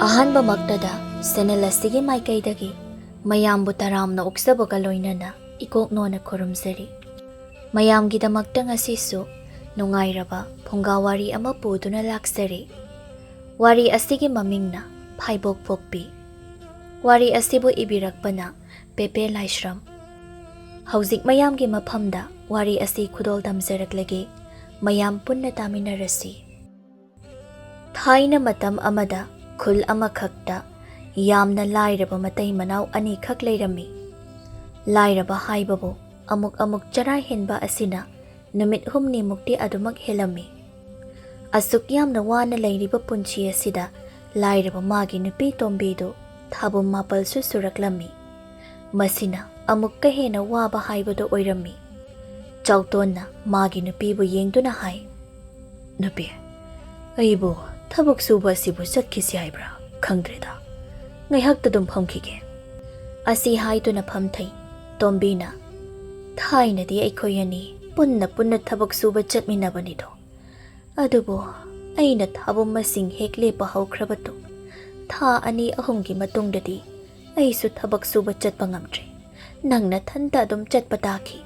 ꯑꯍꯥꯟꯕ ꯃꯛꯇꯗ ꯁꯦꯅꯦꯜ ꯑꯁꯤꯒꯤ ꯃꯥꯏꯀꯩꯗꯒꯤ ꯃꯌꯥꯝꯕꯨ ꯇꯔꯥꯝꯅ ꯑꯣꯛꯆꯕꯒ ꯂꯣꯏꯅꯅ ꯏꯀꯣꯛꯅꯣꯅ ꯈꯨꯔꯨꯝꯖꯔꯤ꯫ ꯃꯌꯥꯝꯒꯤꯗꯃꯛꯇ ꯉꯁꯤꯁꯨ ꯅꯨꯡꯉꯥꯏꯔꯕ ꯐꯨꯡꯒꯥ ꯋꯥꯔꯤ ꯑꯃ ꯄꯨꯗꯨꯅ ꯂꯥꯛꯆꯔꯤ꯫ ꯋꯥꯔꯤ ꯑꯁꯤꯒꯤ ꯃꯃꯤꯡꯅ ꯐꯥꯏꯕꯣꯛ ꯄꯣꯛꯄꯤ꯫ ꯋꯥꯔꯤ ꯑꯁꯤꯕꯨ ꯏꯕꯤꯔꯛꯄꯅ ꯄꯦꯄꯦ ꯂꯥꯏꯁ꯭ꯔꯝ꯫ ꯍꯧꯖꯤꯛ ꯃꯌꯥꯝꯒꯤ ꯃꯐꯝꯗ ꯋꯥꯔꯤ ꯑꯁꯤ ꯈꯨꯗꯣꯜ ꯇꯝꯖꯔꯛꯂꯒꯦ, ꯃꯌꯥꯝ ꯄꯨꯟꯅ ꯇꯥꯃꯤꯟꯅꯔꯁꯤ꯫ ꯊꯥꯏꯅ ꯃꯇꯝ ꯑꯃꯗ ꯈꯨꯜ ꯑꯃꯈꯛꯇ ꯌꯥꯝꯅ ꯂꯥꯏꯔꯕ ꯃꯇꯩ ꯃꯅꯥꯎ ꯑꯅꯤꯈꯛ ꯂꯩꯔꯝꯃꯤ꯫ ꯂꯥꯏꯔꯕ ꯍꯥꯏꯕꯕꯨ ꯑꯃꯨꯛ ꯆꯔꯥ ꯍꯦꯟꯕ ꯑꯁꯤꯅ ꯅꯨꯃꯤꯠ ꯍꯨꯝꯅꯤꯃꯨꯛꯇꯤ ꯑꯗꯨꯃꯛ ꯍꯦꯜꯂꯝꯃꯤ꯫ ꯑꯁꯨꯛ ꯌꯥꯝꯅ ꯋꯥꯅ ꯂꯩꯔꯤꯕ ꯄꯨꯟꯁꯤ ꯑꯁꯤꯗ ꯂꯥꯏꯔꯕ ꯃꯥꯒꯤ ꯅꯨꯄꯤ ꯇꯣꯝꯕꯤꯗꯨ ꯊꯥꯕꯨꯝ 4ꯁꯨ ꯁꯨꯔꯛꯂꯝꯃꯤ꯫ ꯃꯁꯤꯅ ꯑꯃꯨꯛꯀ ꯍꯦꯟꯅ ꯋꯥꯕ ꯍꯥꯏꯕꯗꯨ ꯑꯣꯏꯔꯝꯃꯤ꯫ ꯆꯥꯎꯇꯣꯟꯅ ꯃꯥꯒꯤ ꯅꯨꯄꯤꯕꯨ ꯌꯦꯡꯗꯨꯅ ꯍꯥꯏ, "ꯅꯨꯄꯤ, ꯑꯩꯕꯨ ꯊꯕꯛ ꯁꯨꯕ ꯑꯁꯤꯕꯨ ꯆꯠꯈꯤꯁꯤ ꯍꯥꯏꯕ꯭ꯔꯥ? ꯈꯪꯗ꯭ꯔꯦꯗ, ꯉꯥꯏꯍꯥꯛꯇ ꯑꯗꯨꯝ ꯐꯝꯈꯤꯒꯦ"꯫ ꯑꯁꯤ ꯍꯥꯏꯗꯨꯅ ꯐꯝꯊꯩ꯫ ꯇꯣꯝꯕꯤꯅ, "ꯊꯥꯏꯅꯗꯤ ꯑꯩꯈꯣꯏ ꯑꯅꯤ ꯄꯨꯟꯅ ꯊꯕꯛ ꯁꯨꯕ ꯆꯠꯃꯤꯟꯅꯕꯅꯤꯗꯣ, ꯑꯗꯨꯕꯨ ꯑꯩꯅ ꯊꯥꯕꯨꯝ ꯃꯁꯤꯡ ꯍꯦꯛ ꯂꯦꯞꯄ ꯍꯧꯈ꯭ꯔꯕ ꯊꯥ 2-3ꯒꯤ ꯃꯇꯨꯡꯗꯗꯤ ꯑꯩꯁꯨ ꯊꯕꯛ ꯁꯨꯕ ꯆꯠꯄ ꯉꯝꯗ꯭ꯔꯦ꯫ ꯅꯪ ꯅꯊꯟꯇ ꯑꯗꯨꯝ ꯆꯠꯄ ꯇꯥꯈꯤ"꯫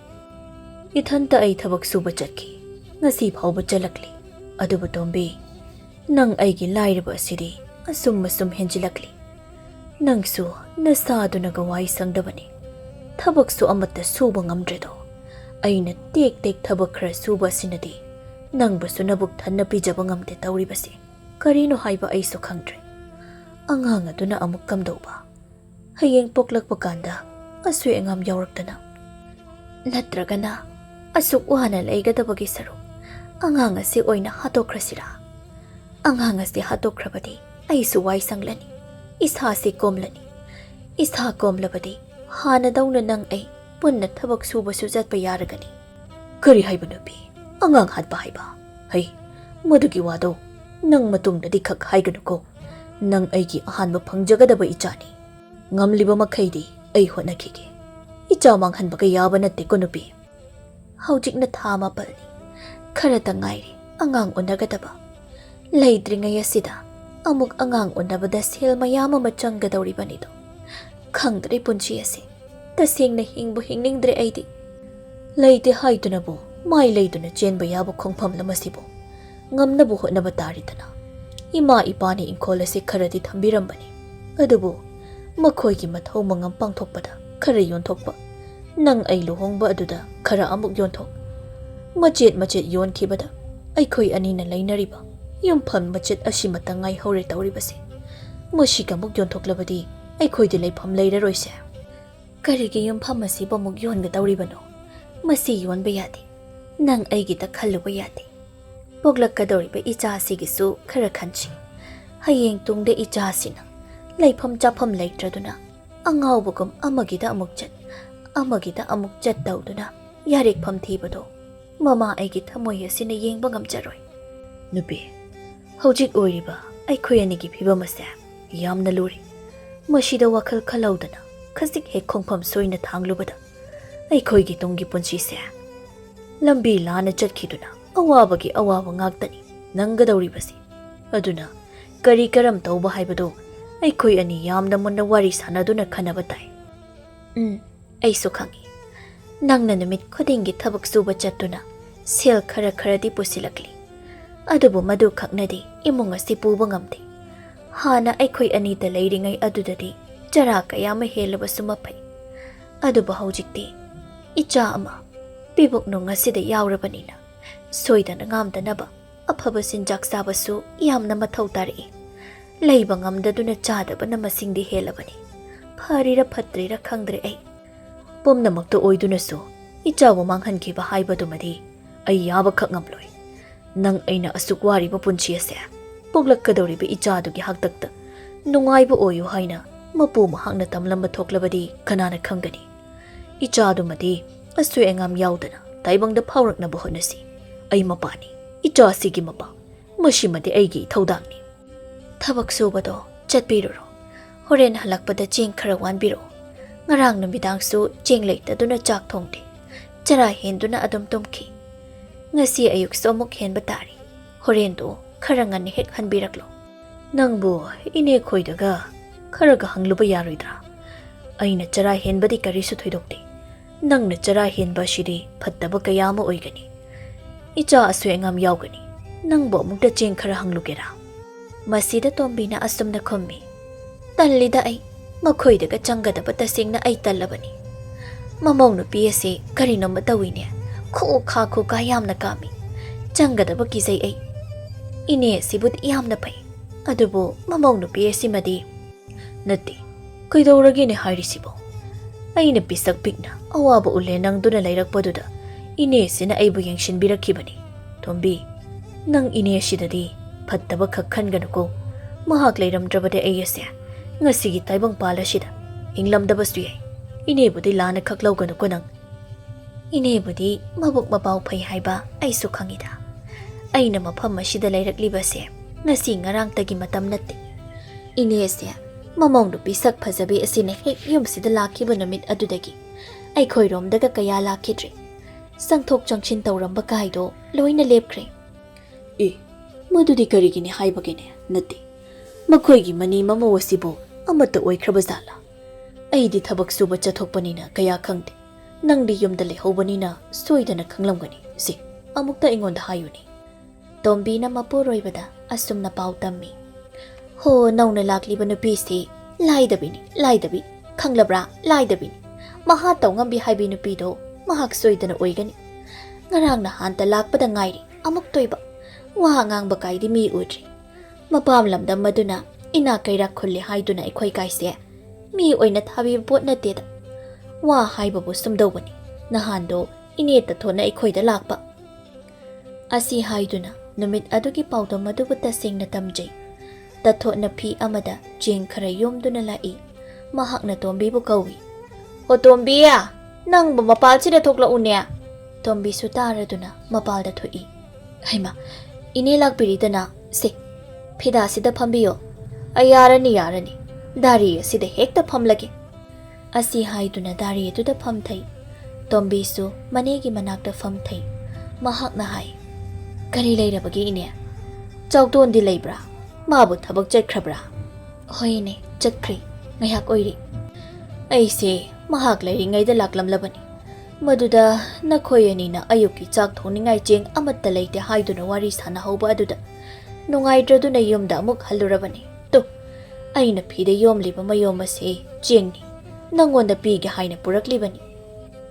"ꯏꯊꯟꯇ ꯑꯩ ꯊꯕꯛ ꯁꯨꯕ ꯆꯠꯈꯤ, ꯉꯁꯤ ꯐꯥꯎꯕ ꯆꯠꯂꯛꯂꯤ꯫ ꯑꯗꯨꯕꯨ ꯇꯣꯝꯕꯤ, ꯅꯪ ꯑꯩꯒꯤ ꯂꯥꯏꯔꯕ ꯑꯁꯤꯗꯤ ꯑꯁꯨꯝ ꯍꯦꯟꯖꯤꯜꯂꯛꯂꯤ꯫ ꯅꯪꯁꯨ ꯅꯁꯥꯗꯨꯅꯒ ꯋꯥꯏ ꯁꯪꯗꯕꯅꯤ, ꯊꯕꯛꯁꯨ ꯑꯃꯠꯇ ꯁꯨꯕ ꯉꯝꯗ꯭ꯔꯦꯗꯣ꯫ ꯑꯩꯅ ꯇꯦꯛ ꯊꯕꯛ ꯈꯔ ꯁꯨꯕ ꯑꯁꯤꯅꯗꯤ ꯅꯪꯕꯨꯁꯨ ꯅꯕꯨꯛ ꯊꯟꯅ ꯄꯤꯖꯕ ꯉꯝꯗꯦ ꯇꯧꯔꯤꯕꯁꯤ꯫ ꯀꯔꯤꯅꯣ ꯍꯥꯏꯕ ꯑꯩꯁꯨ ꯈꯪꯗ꯭ꯔꯦ꯫ ꯑꯉꯥꯡ ꯑꯗꯨꯅ ꯑꯃꯨꯛ ꯀꯝꯗꯧꯕ? ꯍꯌꯦꯡ ꯄꯣꯛꯂꯛꯄ ꯀꯥꯟꯗ ꯑꯁꯣꯏ ꯑꯉꯥꯝ ꯌꯥꯎꯔꯛꯇꯅ, ꯅꯠꯇ꯭ꯔꯒꯅ ꯑꯁꯨꯛ ꯋꯥꯅ ꯂꯩꯒꯗꯕꯒꯤ ꯁꯔꯨꯛ ꯑꯉꯥꯡ ꯑꯁꯤ ꯑꯣꯏꯅ ꯍꯥꯠꯇꯣꯛꯈ꯭ꯔꯁꯤꯔꯥ? ꯑꯉꯥꯡ ꯑꯁꯤ ꯍꯥꯠꯇꯣꯛꯈ꯭ꯔꯕꯗꯤ ꯑꯩꯁꯨ ꯋꯥꯏ ꯁꯪꯂꯅꯤ, ꯏꯁꯥꯁꯤ ꯀꯣꯝꯂꯅꯤ꯫ ꯏꯁꯥ ꯀꯣꯝꯂꯕꯗꯤ ꯍꯥꯟꯅꯗꯧꯅ ꯅꯪ ꯑꯩ ꯄꯨꯟꯅ ꯊꯕꯛ ꯁꯨꯕꯁꯨ ꯆꯠꯄ ꯌꯥꯔꯒꯅꯤ"꯫ "ꯀꯔꯤ ꯍꯥꯏꯕ ꯅꯨꯄꯤ? ꯑꯉꯥꯡ ꯍꯥꯠꯄ ꯍꯥꯏꯕ? ꯍꯩ, ꯃꯗꯨꯒꯤ ꯋꯥꯗꯣ ꯅꯪ ꯃꯇꯨꯡꯗꯗꯤ ꯈꯛ ꯍꯥꯏꯒꯅꯨꯀꯣ꯫ ꯅꯪ ꯑꯩꯒꯤ ꯑꯍꯥꯟꯕ ꯐꯪꯖꯒꯗꯕ ꯏꯆꯥꯅꯤ꯫ ꯉꯝꯂꯤꯕ ꯃꯈꯩꯗꯤ ꯑꯩ ꯍꯣꯠꯅꯈꯤꯒꯦ꯫ ꯏꯆꯥ ꯃꯥꯡꯍꯟꯕꯒ ꯌꯥꯕ ꯅꯠꯇꯦꯀꯣ ꯅꯨꯄꯤ꯫ ꯍꯧꯖꯤꯛꯅ ꯊꯥ 4ꯅꯤ, ꯈꯔꯇ ꯉꯥꯏꯔꯦ ꯑꯉꯥꯡ ꯎꯅꯒꯗꯕ꯫ ꯂꯩꯇ꯭ꯔꯤꯉꯩ ꯑꯁꯤꯗ ꯑꯃꯨꯛ ꯑꯉꯥꯡ ꯎꯅꯕꯗ ꯁꯦꯜ ꯃꯌꯥꯝ ꯑꯃ ꯆꯪꯒꯗꯧꯔꯤꯕꯅꯤꯗꯣ꯫ ꯈꯪꯗ꯭ꯔꯦ ꯄꯨꯟꯁꯤ ꯑꯁꯤ, ꯇꯁꯦꯡꯅ ꯍꯤꯡꯕꯨ ꯍꯤꯡꯅꯤꯡꯗ꯭ꯔꯦ ꯑꯩꯗꯤ꯫ ꯂꯩꯇꯦ ꯍꯥꯏꯗꯨꯅꯕꯨ ꯃꯥꯏ ꯂꯩꯗꯨꯅ ꯆꯦꯟꯕ ꯌꯥꯕ ꯈꯣꯡꯐꯝ ꯑꯃꯁꯤꯕꯨ ꯉꯝꯅꯕ ꯍꯣꯠꯅꯕ ꯇꯥꯔꯤꯗꯅ꯫ ꯏꯃꯥ ꯏꯄꯥꯅ ꯏꯪꯈꯣꯜ ꯑꯁꯤ ꯈꯔꯗꯤ ꯊꯝꯕꯤꯔꯝꯕꯅꯤ, ꯑꯗꯨꯕꯨ ꯃꯈꯣꯏꯒꯤ ꯃꯊꯧ ꯃꯉꯝ ꯄꯥꯡꯊꯣꯛꯄꯗ ꯈꯔ ꯌꯣꯟꯊꯣꯛꯄ, ꯅꯪ ꯑꯩ ꯂꯨꯍꯣꯡꯕ ꯑꯗꯨꯗ ꯈꯔ ꯑꯃꯨꯛ ꯌꯣꯟꯊꯣꯛ, ꯃꯆꯦꯠ ꯌꯣꯟꯈꯤꯕꯗ ꯑꯩꯈꯣꯏ ꯑꯅꯤꯅ ꯂꯩꯅꯔꯤꯕ ꯌꯨꯝꯐꯝ ꯃꯆꯦꯠ ꯑꯁꯤꯃꯇ ꯉꯥꯏꯍꯧꯔꯦ ꯇꯧꯔꯤꯕꯁꯦ꯫ ꯃꯁꯤꯒ ꯑꯃꯨꯛ ꯌꯣꯟꯊꯣꯛꯂꯕꯗꯤ ꯑꯩꯈꯣꯏꯗꯤ ꯂꯩꯐꯝ ꯂꯩꯔꯔꯣꯏꯁꯦ꯫ ꯀꯔꯤꯒꯤ ꯌꯨꯝꯐꯝ ꯑꯁꯤꯕꯨ ꯑꯃꯨꯛ ꯌꯣꯟꯒꯗꯧꯔꯤꯕꯅꯣ? ꯃꯁꯤ ꯌꯣꯟꯕ ꯌꯥꯗꯦ꯫ ꯅꯪ ꯑꯩꯒꯤꯗ ꯈꯜꯂꯨꯕ ꯌꯥꯗꯦ꯫ ꯄꯣꯛꯂꯛꯀꯗꯧꯔꯤꯕ ꯏꯆꯥ ꯑꯁꯤꯒꯤꯁꯨ ꯈꯔ ꯈꯟꯁꯤ꯫ ꯍꯌꯦꯡ ꯇꯨꯡꯗ ꯏꯆꯥꯁꯤꯅ ꯂꯩꯐꯝ ꯆꯥꯐꯝ ꯂꯩꯇ꯭ꯔꯗꯨꯅ ꯑꯉꯥꯎꯕꯒꯨꯝ ꯑꯃꯒꯤꯗ ꯑꯃꯨꯛ ꯆꯠ ꯇꯧꯗꯨꯅ ꯌꯥꯔꯦꯛꯐꯝ ꯊꯤꯕꯗꯣ ꯃꯃꯥ ꯑꯩꯒꯤ ꯊꯃꯣꯏ ꯑꯁꯤꯅ ꯌꯦꯡꯕ ꯉꯝꯖꯔꯣꯏ꯫ ꯅꯨꯄꯤ, ꯍꯧꯖꯤꯛ ꯑꯣꯏꯔꯤꯕ ꯑꯩꯈꯣꯏ ꯑꯅꯤꯒꯤ ꯐꯤꯕꯝ ꯑꯁꯦ ꯌꯥꯝꯅ ꯂꯨꯔꯤ꯫ ꯃꯁꯤꯗ ꯋꯥꯈꯜ ꯈꯜꯍꯧꯗꯅ ꯈꯖꯤꯛ ꯍꯦꯛ ꯈꯣꯡꯐꯝ ꯁꯣꯏꯅ ꯊꯥꯡꯂꯨꯕꯗ ꯑꯩꯈꯣꯏꯒꯤ ꯇꯨꯡꯒꯤ ꯄꯨꯟꯁꯤꯁꯦ ꯂꯝꯕꯤ ꯂꯥꯟꯅ ꯆꯠꯈꯤꯗꯨꯅ ꯑꯋꯥꯕꯒꯤ ꯑꯋꯥꯕ ꯉꯥꯛꯇꯅꯤ ꯅꯪꯒꯗꯧꯔꯤꯕꯁꯤ꯫ ꯑꯗꯨꯅ ꯀꯔꯤ ꯀꯔꯝ ꯇꯧꯕ ꯍꯥꯏꯕꯗꯣ ꯑꯩꯈꯣꯏ ꯑꯅꯤ ꯌꯥꯝꯅ ꯃꯨꯟꯅ ꯋꯥꯔꯤ ꯁꯥꯟꯅꯗꯨꯅ ꯈꯟꯅꯕ ꯇꯥꯏ꯫ ꯑꯩꯁꯨ ꯈꯪꯏ, ꯅꯪꯅ ꯅꯨꯃꯤꯠ ꯈꯨꯗꯤꯡꯒꯤ ꯊꯕꯛ ꯁꯨꯕ ꯆꯠꯇꯨꯅ ꯁꯦꯜ ꯈꯔꯗꯤ ꯄꯨꯁꯤꯜꯂꯛꯂꯤ꯫ ꯑꯗꯨꯕꯨ ꯃꯗꯨ ꯈꯛꯅꯗꯤ ꯏꯃꯨꯡ ꯑꯁꯤ ꯄꯨꯕ ꯉꯝꯗꯦ꯫ ꯍꯥꯟꯅ ꯑꯩꯈꯣꯏ ꯑꯅꯤꯗ ꯂꯩꯔꯤꯉꯩ ꯑꯗꯨꯗꯗꯤ ꯆꯔꯥ ꯀꯌꯥ ꯑꯃ ꯍꯦꯜꯂꯕꯁꯨ ꯃꯐꯩ꯫ ꯑꯗꯨꯕꯨ ꯍꯧꯖꯤꯛꯇꯤ ꯏꯆꯥ ꯑꯃ ꯄꯤꯕꯨꯛ ꯅꯨꯡ ꯑꯁꯤꯗ ꯌꯥꯎꯔꯕꯅꯤꯅ ꯁꯣꯏꯗꯅ ꯉꯥꯝꯗꯅꯕ ꯑꯐꯕ ꯆꯤꯟꯖꯥꯛ ꯆꯥꯕꯁꯨ ꯌꯥꯝꯅ ꯃꯊꯧ ꯇꯥꯔꯛꯏ꯫ ꯂꯩꯕ ꯉꯝꯗꯗꯨꯅ ꯆꯥꯗꯕꯅ ꯃꯁꯤꯡꯗꯤ ꯍꯦꯜꯂꯕꯅꯤ꯫ ꯐꯔꯤꯔ ꯐꯠꯇ꯭ꯔꯤꯔ ꯈꯪꯗ꯭ꯔꯦ ꯑꯩ꯫ ꯄꯨꯝꯅꯃꯛꯇ ꯑꯣꯏꯗꯨꯅꯁꯨ ꯏꯆꯥꯕꯨ ꯃꯥꯡꯍꯟꯈꯤꯕ ꯍꯥꯏꯕꯗꯨꯃꯗꯤ ꯑꯩ ꯌꯥꯕꯈꯛ ꯉꯝꯂꯣꯏ꯫ ꯅꯪ ꯑꯩꯅ ꯑꯁꯨꯛ ꯋꯥꯔꯤꯕ ꯄꯨꯟꯁꯤ ꯑꯁꯦ ꯄꯣꯛꯂꯛꯀꯗꯧꯔꯤꯕ ꯏꯆꯥꯗꯨꯒꯤ ꯍꯥꯛꯇꯛꯇ ꯅꯨꯡꯉꯥꯏꯕ ꯑꯣꯏꯌꯨ ꯍꯥꯏꯅ ꯃꯄꯨ ꯃꯍꯥꯛꯅ ꯇꯝꯂꯝꯕ ꯊꯣꯛꯂꯕꯗꯤ ꯀꯅꯥꯅ ꯈꯪꯒꯅꯤ? ꯏꯆꯥꯗꯨꯃꯗꯤ ꯑꯁꯣꯏ ꯑꯉꯥꯝ ꯌꯥꯎꯗꯅ ꯇꯥꯏꯕꯪꯗ ꯐꯥꯎꯔꯛꯅꯕ ꯍꯣꯠꯅꯁꯤ꯫ ꯑꯩ ꯃꯄꯥꯅꯤ, ꯏꯆꯥꯁꯤꯒꯤ ꯃꯄꯥ꯫ ꯃꯁꯤꯃꯗꯤ ꯑꯩꯒꯤ ꯏꯊꯧꯗꯥꯡꯅꯤ꯫ ꯊꯕꯛ ꯁꯨꯕꯗꯣ ꯆꯠꯄꯤꯔꯨꯔꯣ꯫ ꯍꯣꯔꯦꯟ ꯍꯜꯂꯛꯄꯗ ꯆꯦꯡ ꯈꯔ ꯋꯥꯟꯕꯤꯔꯛꯑꯣ꯫ ꯉꯔꯥꯡ ꯅꯨꯃꯤꯗꯥꯡꯁꯨ ꯆꯦꯡ ꯂꯩꯇꯗꯨꯅ ꯆꯥꯛ ꯊꯣꯡꯗꯦ, ꯆꯔꯥ ꯍꯦꯟꯗꯨꯅ ꯑꯗꯨꯝ ꯇꯨꯝꯈꯤ꯫ ꯉꯁꯤ ꯑꯌꯨꯛꯁꯨ ꯑꯃꯨꯛ ꯍꯦꯟꯕ ꯇꯥꯔꯤ꯫ ꯍꯣꯔꯦꯟꯗꯣ ꯈꯔ ꯉꯟꯅ ꯍꯦꯛ ꯍꯟꯕꯤꯔꯛꯂꯣ꯫ ꯅꯪꯕꯨ ꯏꯅꯦ ꯈꯣꯏꯗꯒ ꯈꯔꯒ ꯍꯪꯂꯨꯕ ꯌꯥꯔꯣꯏꯗ꯭ꯔꯥ? ꯑꯩꯅ ꯆꯔꯥ ꯍꯦꯟꯕꯗꯤ ꯀꯔꯤꯁꯨ ꯊꯣꯏꯗꯣꯛꯇꯦ. ꯅꯪꯅ ꯆꯔꯥ ꯍꯦꯟꯕ ꯑꯁꯤꯗꯤ ꯐꯠꯇꯕ ꯀꯌꯥ ꯑꯃ ꯑꯣꯏꯒꯅꯤ. ꯏꯆꯥ ꯑꯁꯣꯏ ꯑꯉꯥꯝ ꯌꯥꯎꯒꯅꯤ. ꯅꯪꯕꯨ ꯑꯃꯨꯛꯇ ꯆꯦꯡ ꯈꯔ ꯍꯪꯂꯨꯒꯦꯔꯥ? ꯃꯁꯤꯗ ꯇꯣꯝꯕꯤꯅ ꯑꯁꯨꯝꯅ ꯈꯨꯝꯃꯤ. ꯇꯜꯂꯤꯗ ꯑꯩ. ꯃꯈꯣꯏꯗꯒ ꯆꯪꯒꯗꯕ ꯇꯁꯦꯡꯅ ꯑꯩ ꯇꯜꯂꯕꯅꯤ. ꯃꯃꯧ ꯅꯨꯄꯤ ꯑꯁꯤ ꯀꯔꯤꯅꯣꯝꯃ ꯇꯧꯏꯅꯦ. ꯈꯨꯈꯥ ꯌꯥꯝꯅ ꯀꯥꯝꯃꯤ. ꯆꯪꯒꯗꯕ ꯀꯤꯖꯩ ꯑꯩ. ꯏꯅꯦ ꯑꯁꯤꯕꯨꯗꯤ ꯌꯥꯝꯅ ꯐꯩ. ꯑꯗꯨꯕꯨ ꯃꯃꯧ ꯅꯨꯄꯤ ꯑꯁꯤꯃꯗꯤ ꯅꯠꯇꯦ. ꯀꯩꯗꯧꯔꯒꯦꯅꯦ ꯍꯥꯏꯔꯤꯁꯤꯕꯣ? ꯑꯩꯅ ꯄꯤꯁꯛ ꯄꯤꯛꯅ ꯑꯋꯥꯕ ꯎꯜꯂꯦ ꯅꯪꯗꯨꯅ ꯂꯩꯔꯛꯄꯗꯨꯗ ꯏꯅꯦꯁꯤꯅ ꯑꯩꯕꯨ ꯌꯦꯡꯁꯤꯟꯕꯤꯔꯛꯈꯤꯕꯅꯤ. ꯇꯣꯝꯕꯤ, ꯅꯪ ꯏꯅꯦꯁꯤꯗꯗꯤ ꯐꯠꯇꯕ ꯈꯛ ꯈꯟꯒꯅꯨꯀꯣ. ꯃꯍꯥꯛ ꯂꯩꯔꯝꯗ꯭ꯔꯕꯗꯤ ꯑꯩ ꯑꯁꯦ ꯉꯁꯤꯒꯤ ꯇꯥꯏꯕꯪꯄꯥꯜ ꯑꯁꯤꯗ ꯍꯤꯡꯂꯝꯗꯕꯁꯨ ꯌꯥꯏ. ꯏꯅꯦꯕꯨꯗꯤ ꯂꯥꯟꯅ ꯈꯛ ꯂꯧꯒꯅꯨꯀꯣ ꯅꯪ. ꯏꯅꯦꯕꯨꯗꯤ ꯃꯕꯨꯛ ꯃꯄꯥꯎ ꯐꯩ ꯍꯥꯏꯕ ꯑꯩꯁꯨ ꯈꯪꯏꯗ. ꯑꯩꯅ ꯃꯐꯝ ꯑꯁꯤꯗ ꯂꯩꯔꯛꯂꯤꯕꯁꯦ ꯉꯁꯤ ꯉꯔꯥꯡꯇꯒꯤ ꯃꯇꯝ ꯅꯠꯇꯦ. ꯏꯅꯦꯁꯦ ꯃꯃꯧ ꯅꯨꯄꯤ ꯁꯛ ꯐꯖꯕꯤ ꯑꯁꯤꯅ ꯍꯦꯛ ꯌꯨꯝꯁꯤꯗ ꯂꯥꯛꯈꯤꯕ ꯅꯨꯃꯤꯠ ꯑꯗꯨꯗꯒꯤ ꯑꯩꯈꯣꯏꯔꯣꯝꯗꯒ ꯀꯌꯥ ꯂꯥꯛꯈꯤꯗ꯭ꯔꯦ. ꯆꯪꯊꯣꯛ ꯆꯪꯁꯤꯟ ꯇꯧꯔꯝꯕ ꯀꯥꯏꯗꯣ ꯂꯣꯏꯅ ꯂꯦꯞꯈ꯭ꯔꯦ. ꯃꯗꯨꯗꯤ ꯀꯔꯤꯒꯤꯅꯤ ꯍꯥꯏꯕꯒꯤꯅꯦ? ꯅꯠꯇꯦ, ꯃꯈꯣꯏꯒꯤ ꯃꯅꯤ ꯃꯃꯧ ꯑꯁꯤꯕꯨ ꯑꯃꯠꯇ ꯑꯣꯏꯈ꯭ꯔꯕ ꯖꯥꯠꯂꯥ? ꯑꯩꯗꯤ ꯊꯕꯛ ꯁꯨꯕ ꯆꯠꯊꯣꯛꯄꯅꯤꯅ ꯀꯌꯥ ꯈꯪꯗꯦ. ꯅꯪꯗꯤ ꯌꯨꯝꯗ ꯂꯩꯍꯧꯕꯅꯤꯅ ꯁꯣꯏꯗꯅ ꯈꯪꯂꯝꯒꯅꯤ. ꯁꯤ ꯑꯃꯨꯛꯇ ꯑꯩꯉꯣꯟꯗ ꯍꯥꯏꯌꯨꯅꯤ. ꯇꯣꯝꯕꯤꯅ ꯃꯄꯨꯔꯣꯏꯕꯗ ꯑꯁꯨꯝꯅ ꯄꯥꯎ ꯇꯝꯃꯤ. ꯍꯣ, ꯅꯧꯅ ꯂꯥꯛꯂꯤꯕ ꯅꯨꯄꯤꯁꯤ ꯂꯥꯏꯗꯕꯤꯅꯤ. ꯂꯥꯏꯗꯕꯤ ꯈꯪꯂꯕ꯭ꯔꯥ? ꯂꯥꯏꯗꯕꯤꯅꯤ. ꯃꯍꯥ ꯇꯧꯉꯝꯕꯤ ꯍꯥꯏꯕꯤ ꯅꯨꯄꯤꯗꯣ ꯃꯍꯥꯛ ꯁꯣꯏꯗꯅ ꯑꯣꯏꯒꯅꯤ. ꯉꯔꯥꯡ ꯅꯍꯥꯟꯇ ꯂꯥꯛꯄꯗ ꯉꯥꯏꯔꯤ. ꯑꯃꯨꯛ ꯇꯣꯏꯕ. ꯋꯥ ꯉꯥꯡꯕ ꯀꯥꯏꯗꯤ ꯃꯤ ꯎꯗ꯭ꯔꯤ. ꯃꯄꯥꯝ ꯂꯝꯗꯝ ꯑꯗꯨꯅ ꯏꯅꯥ ꯀꯩꯔꯥꯛ ꯈꯨꯜꯂꯤ ꯍꯥꯏꯗꯨꯅ ꯑꯩꯈꯣꯏ ꯀꯥꯏꯁꯦ ꯃꯤ ꯑꯣꯏꯅ ꯊꯥꯕꯤꯕ ꯄꯣꯠ ꯅꯠꯇꯦꯗ. ꯋꯥ ꯍꯥꯏꯕꯕꯨ ꯁꯨꯝꯗꯧꯕꯅꯤ. ꯅꯍꯥꯟꯗꯣ ꯏꯅꯦ ꯇꯊꯣꯠꯅ ꯑꯩꯈꯣꯏꯗ ꯂꯥꯛꯄ. ꯑꯁꯤ ꯍꯥꯏꯗꯨꯅ ꯅꯨꯃꯤꯠ ꯑꯗꯨꯒꯤ ꯄꯥꯎꯗꯝ ꯑꯗꯨꯕꯨ ꯇꯁꯦꯡꯅ ꯇꯝꯖꯩ. ꯇꯊꯣꯠꯅ ꯐꯤ ꯑꯃꯗ ꯆꯦꯡ ꯈꯔ ꯌꯣꯝꯗꯨꯅ ꯂꯥꯛꯏ. ꯃꯍꯥꯛꯅ ꯇꯣꯝꯕꯤꯕꯨ ꯀꯧꯏ. "ꯍꯣ ꯇꯣꯝꯕꯤ, ꯅꯪꯕꯨ ꯃꯄꯥꯜꯁꯤꯗ ꯊꯣꯛꯂꯛꯎꯅꯦ." ꯇꯣꯝꯕꯤꯁꯨ ꯇꯥꯔꯗꯨꯅ ꯃꯄꯥꯜꯗ ꯊꯣꯛꯏ. "ꯍꯩꯃꯥ, ꯏꯅꯦ ꯂꯥꯛꯄꯤꯔꯤꯗꯅ. ꯁꯦ, ꯐꯤꯗꯥꯁꯤꯗ ꯐꯝꯕꯤꯌꯣ." ꯌꯥꯔꯅꯤ. ꯗꯥꯔꯤ ꯑꯁꯤꯗ ꯍꯦꯛꯇ ꯐꯝꯂꯒꯦ." ꯑꯁꯤ ꯍꯥꯏꯗꯨꯅ ꯗꯥꯔꯤ ꯑꯗꯨꯗ ꯐꯝꯊꯩ. ꯇꯣꯝꯕꯤꯁꯨ ꯃꯅꯦꯒꯤ ꯃꯅꯥꯛꯇ ꯐꯝꯊꯩ. ꯃꯍꯥꯛꯅ ꯍꯥꯏ. "ꯀꯔꯤ ꯂꯩꯔꯕꯒꯦ ꯏꯅꯦ? ꯆꯥꯎꯗꯣꯟꯗꯤ ꯂꯩꯕ꯭ꯔꯥ? ꯃꯥꯕꯨ ꯊꯕꯛ ꯆꯠꯈ꯭ꯔꯕ꯭ꯔꯥ?" "ꯍꯣꯏꯅꯦ, ꯆꯠꯈ꯭ꯔꯤ. ꯉꯥꯏꯍꯥꯛ ꯑꯣꯏꯔꯤ." "ꯑꯩꯁꯦ ꯃꯍꯥꯛ ꯂꯩꯔꯤꯉꯩꯗ ꯂꯥꯛꯂꯝꯂꯕꯅꯤ. ꯃꯗꯨꯗ ꯅꯈꯣꯏ ꯑꯅꯤꯅ ꯑꯌꯨꯛꯀꯤ ꯆꯥꯛ ꯊꯣꯡꯅꯤꯡꯉꯥꯏ ꯆꯦꯡ ꯑꯃꯠꯇ ꯂꯩꯇꯦ ꯍꯥꯏꯗꯨꯅ ꯋꯥꯔꯤ ꯁꯥꯟꯅꯍꯧꯕ ꯑꯗꯨꯗ ꯅꯨꯡꯉꯥꯏꯇ꯭ꯔꯗꯨꯅ ꯌꯨꯝꯗ ꯑꯃꯨꯛ ꯍꯜꯂꯨꯔꯕꯅꯤ. ꯇꯨ, ꯑꯩꯅ ꯐꯤꯗ ꯌꯣꯝꯂꯤꯕ ꯃꯌꯣꯝ ꯑꯁꯤ ꯆꯦꯡꯅꯤ. ꯅꯪꯉꯣꯟꯗ ꯄꯤꯒꯦ ꯍꯥꯏꯅ ꯄꯨꯔꯛꯂꯤꯕꯅꯤ."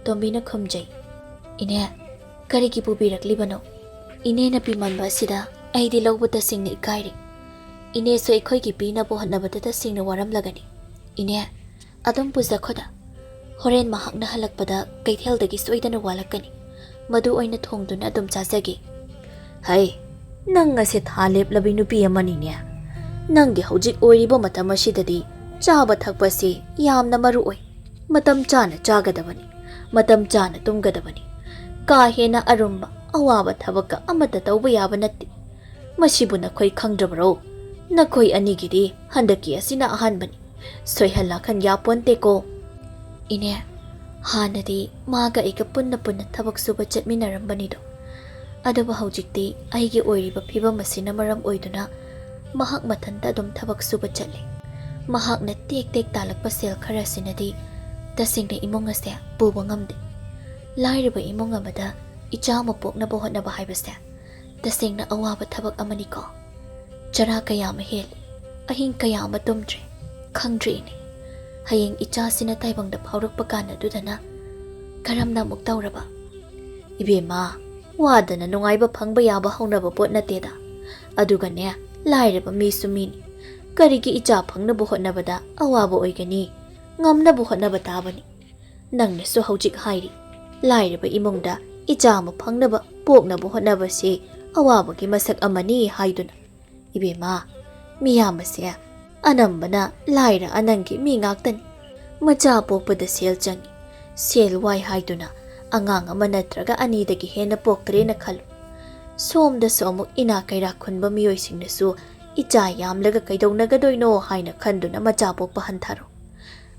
ꯇꯣꯝꯕꯤꯅ ꯈꯨꯝꯖꯩ. "ꯏꯅꯦ, ꯀꯔꯤꯒꯤ ꯄꯨꯕꯤꯔꯛꯂꯤꯕꯅꯣ? ꯏꯅꯦꯅ ꯄꯤꯃꯟꯕ ꯑꯁꯤꯗ ꯑꯩꯗꯤ ꯂꯧꯕ ꯇꯁꯦꯡꯅ ꯏꯀꯥꯏꯔꯤ. ꯏꯅꯦꯁꯨ ꯑꯩꯈꯣꯏꯒꯤ ꯄꯤꯅꯕ ꯍꯣꯠꯅꯕꯗ ꯇꯁꯦꯡꯅ ꯋꯥꯔꯝꯂꯒꯅꯤ. ꯏꯅꯦ, ꯑꯗꯨꯝ ꯄꯨꯖꯈꯣꯗ. ꯍꯣꯔꯦꯟ ꯃꯍꯥꯛꯅ ꯍꯜꯂꯛꯄꯗ ꯀꯩꯊꯦꯜꯗꯒꯤ ꯁꯣꯏꯗꯅ ꯋꯥꯠꯂꯛꯀꯅꯤ. ꯃꯗꯨ ꯑꯣꯏꯅ ꯊꯣꯡꯗꯨꯅ ꯑꯗꯨꯝ ꯆꯥꯖꯒꯦ." "ꯍꯩ, ꯅꯪ ꯑꯁꯦ ꯊꯥ ꯂꯦꯞꯂꯕꯤ ꯅꯨꯄꯤ ꯑꯃꯅꯤꯅꯦ. ꯅꯪꯒꯤ ꯍꯧꯖꯤꯛ ꯑꯣꯏꯔꯤꯕ ꯃꯇꯝ ꯑꯁꯤꯗꯗꯤ ꯆꯥꯕ ꯊꯛꯄꯁꯤ ꯌꯥꯝꯅ ꯃꯔꯨ ꯑꯣꯏ. ꯃꯇꯝ ꯆꯥꯅ ꯆꯥꯒꯗꯕꯅꯤ. ꯃꯇꯝ ꯆꯥꯅ ꯇꯨꯝꯒꯗꯕꯅꯤ. ꯀꯥ ꯍꯦꯟꯅ ꯑꯔꯨꯝꯕ ꯑꯋꯥꯕ ꯊꯕꯛꯀ ꯑꯃꯠꯇ ꯇꯧꯕ ꯌꯥꯕ ꯅꯠꯇꯦ. ꯃꯁꯤꯕꯨ ꯅꯈꯣꯏ ꯈꯪꯗ꯭ꯔꯕꯔꯣ? ꯅꯈꯣꯏ ꯑꯅꯤꯒꯤꯗꯤ ꯍꯟꯗꯛꯀꯤ ꯑꯁꯤꯅ ꯑꯍꯥꯟꯕꯅꯤ. ꯁꯣꯏꯍꯜ ꯂꯥꯛꯍꯟ ꯌꯥꯄꯣꯟꯇꯦꯀꯣ." "ꯏꯅꯦ, ꯍꯥꯟꯅꯗꯤ ꯃꯥꯒ ꯑꯩꯒ ꯄꯨꯟꯅ ꯊꯕꯛ ꯁꯨꯕ ꯆꯠꯃꯤꯟꯅꯔꯝꯕꯅꯤꯗꯣ. ꯑꯗꯨꯕꯨ ꯍꯧꯖꯤꯛꯇꯤ ꯑꯩꯒꯤ ꯑꯣꯏꯔꯤꯕ ꯐꯤꯕꯝ ꯑꯁꯤꯅ ꯃꯔꯝ ꯑꯣꯏꯗꯨꯅ ꯃꯍꯥꯛ ꯃꯊꯟꯇ ꯑꯗꯨꯝ ꯊꯕꯛ ꯁꯨꯕ ꯆꯠꯂꯤ. ꯃꯍꯥꯛꯅ ꯇꯦꯛ ꯇꯥꯜꯂꯛꯄ ꯁꯦꯜ ꯈꯔꯁꯤꯅꯗꯤ ꯇꯁꯦꯡꯅ ꯏꯃꯨꯡ ꯑꯁꯦ ꯄꯨꯕ ꯉꯝꯗꯦ. ꯂꯥꯏꯔꯕ ꯏꯃꯨꯡ ꯑꯃꯗ ꯏꯆꯥ ꯑꯃ ꯄꯣꯛꯅꯕ ꯍꯣꯠꯅꯕ ꯍꯥꯏꯕꯁꯦ ꯇꯁꯦꯡꯅ ꯑꯋꯥꯕ ꯊꯕꯛ ꯑꯃꯅꯤꯀꯣ. ꯆꯔꯥ ꯀꯌꯥ ꯑꯃ ꯍꯦꯜꯂꯤ. ꯑꯍꯤꯡ ꯀꯌꯥ ꯑꯃ ꯇꯨꯝꯗ꯭ꯔꯦ. ꯈꯪꯗ꯭ꯔꯦꯅꯦ. ꯍꯌꯦꯡ ꯏꯆꯥꯁꯤꯅ ꯇꯥꯏꯕꯪꯗ ꯐꯥꯎꯔꯛꯄ ꯀꯥꯟꯗꯨꯗꯅ ꯀꯔꯝꯅ ꯑꯃꯨꯛ ꯇꯧꯔꯕ?" "ꯏꯕꯦꯝꯃ, ꯋꯥꯗꯅ ꯅꯨꯡꯉꯥꯏꯕ ꯐꯪꯕ ꯌꯥꯕ ꯍꯧꯅꯕ ꯄꯣꯠ ꯅꯠꯇꯦꯗ. ꯑꯗꯨꯒꯅꯦ, ꯂꯥꯏꯔꯕ ꯃꯤꯁꯨ ꯃꯤꯅꯤ. ꯀꯔꯤꯒꯤ ꯏꯆꯥ ꯐꯪꯅꯕ ꯍꯣꯠꯅꯕꯗ ꯑꯋꯥꯕ ꯑꯣꯏꯒꯅꯤ? ꯉꯝꯅꯕ ꯍꯣꯠꯅꯕ ꯇꯥꯕꯅꯤ. ꯅꯪꯅꯁꯨ ꯍꯧꯖꯤꯛ ꯍꯥꯏꯔꯤ, ꯂꯥꯏꯔꯕ ꯏꯃꯨꯡꯗ ꯏꯆꯥ ꯑꯃ ꯐꯪꯅꯕ ꯄꯣꯛꯅꯕ ꯍꯣꯠꯅꯕꯁꯤ ꯑꯋꯥꯕꯒꯤ ꯃꯁꯛ ꯑꯃꯅꯤ ꯍꯥꯏꯗꯨꯅ. ꯏꯕꯦꯝꯃ, ꯃꯤꯌꯥꯝ ꯑꯁꯦ ꯑꯅꯝꯕꯅ ꯂꯥꯏꯔ ꯑꯅꯪꯒꯤ ꯃꯤ ꯉꯥꯛꯇꯅꯤ. ꯃꯆꯥ ꯄꯣꯛꯄꯗ ꯁꯦꯜ ꯆꯪꯏ. ꯁꯦꯜ ꯋꯥꯏ ꯍꯥꯏꯗꯨꯅ ꯑꯉꯥꯡ ꯑꯃ ꯅꯠꯇ꯭ꯔꯒ ꯑꯅꯤꯗꯒꯤ ꯍꯦꯟꯅ ꯄꯣꯛꯇ꯭ꯔꯦꯅ ꯈꯜꯂꯨ. ꯁꯣꯝꯗꯁꯨ ꯑꯃꯨꯛ ꯏꯅꯥ ꯀꯩꯔꯥꯛ ꯈꯨꯟꯕ ꯃꯤꯑꯣꯏꯁꯤꯡꯅꯁꯨ ꯏꯆꯥ ꯌꯥꯝꯂꯒ ꯀꯩꯗꯧꯅꯒꯗꯣꯏꯅꯣ ꯍꯥꯏꯅ ꯈꯟꯗꯨꯅ ꯃꯆꯥ ꯄꯣꯛꯄ ꯍꯟꯊꯔꯣ.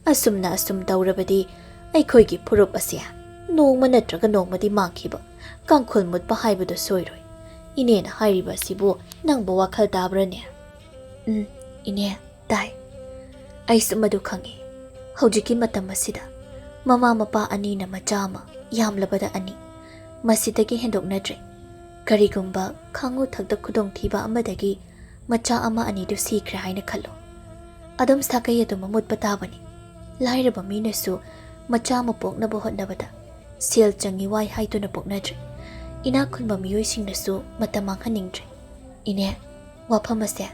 ꯑꯁꯨꯝ ꯇꯧꯔꯕꯗꯤ ꯑꯩꯈꯣꯏꯒꯤ ꯐꯨꯔꯨꯞ ꯑꯁꯦ ꯅꯣꯡꯃ ꯅꯠꯇ꯭ꯔꯒ ꯅꯣꯡꯃꯗꯤ ꯃꯥꯡꯈꯤꯕ, ꯀꯥꯡꯈꯨꯜ ꯃꯨꯠꯄ ꯍꯥꯏꯕꯗꯨ ꯁꯣꯏꯔꯣꯏ. ꯏꯅꯦꯅ ꯍꯥꯏꯔꯤꯕ ꯑꯁꯤꯕꯨ ꯅꯪꯕꯨ ꯋꯥꯈꯜ ꯇꯥꯕ꯭ꯔꯅꯦ?" ine dai. Aisu madu khangi. Hojiki matam asida. Mama mapa ani na majama yamlabada ani. Masidagi hendok nadre. Karigumba khangu thakda khudong thiba amadagi macha ama ani du sikra haina khallo. Adam sakai adu mamut patabani. Lairaba minasu macha mapok na bohot nabada. Sel changi wai haitu na pok nadre. Ina khunba miyoi singnasu matamang haningdre. Ine waphamase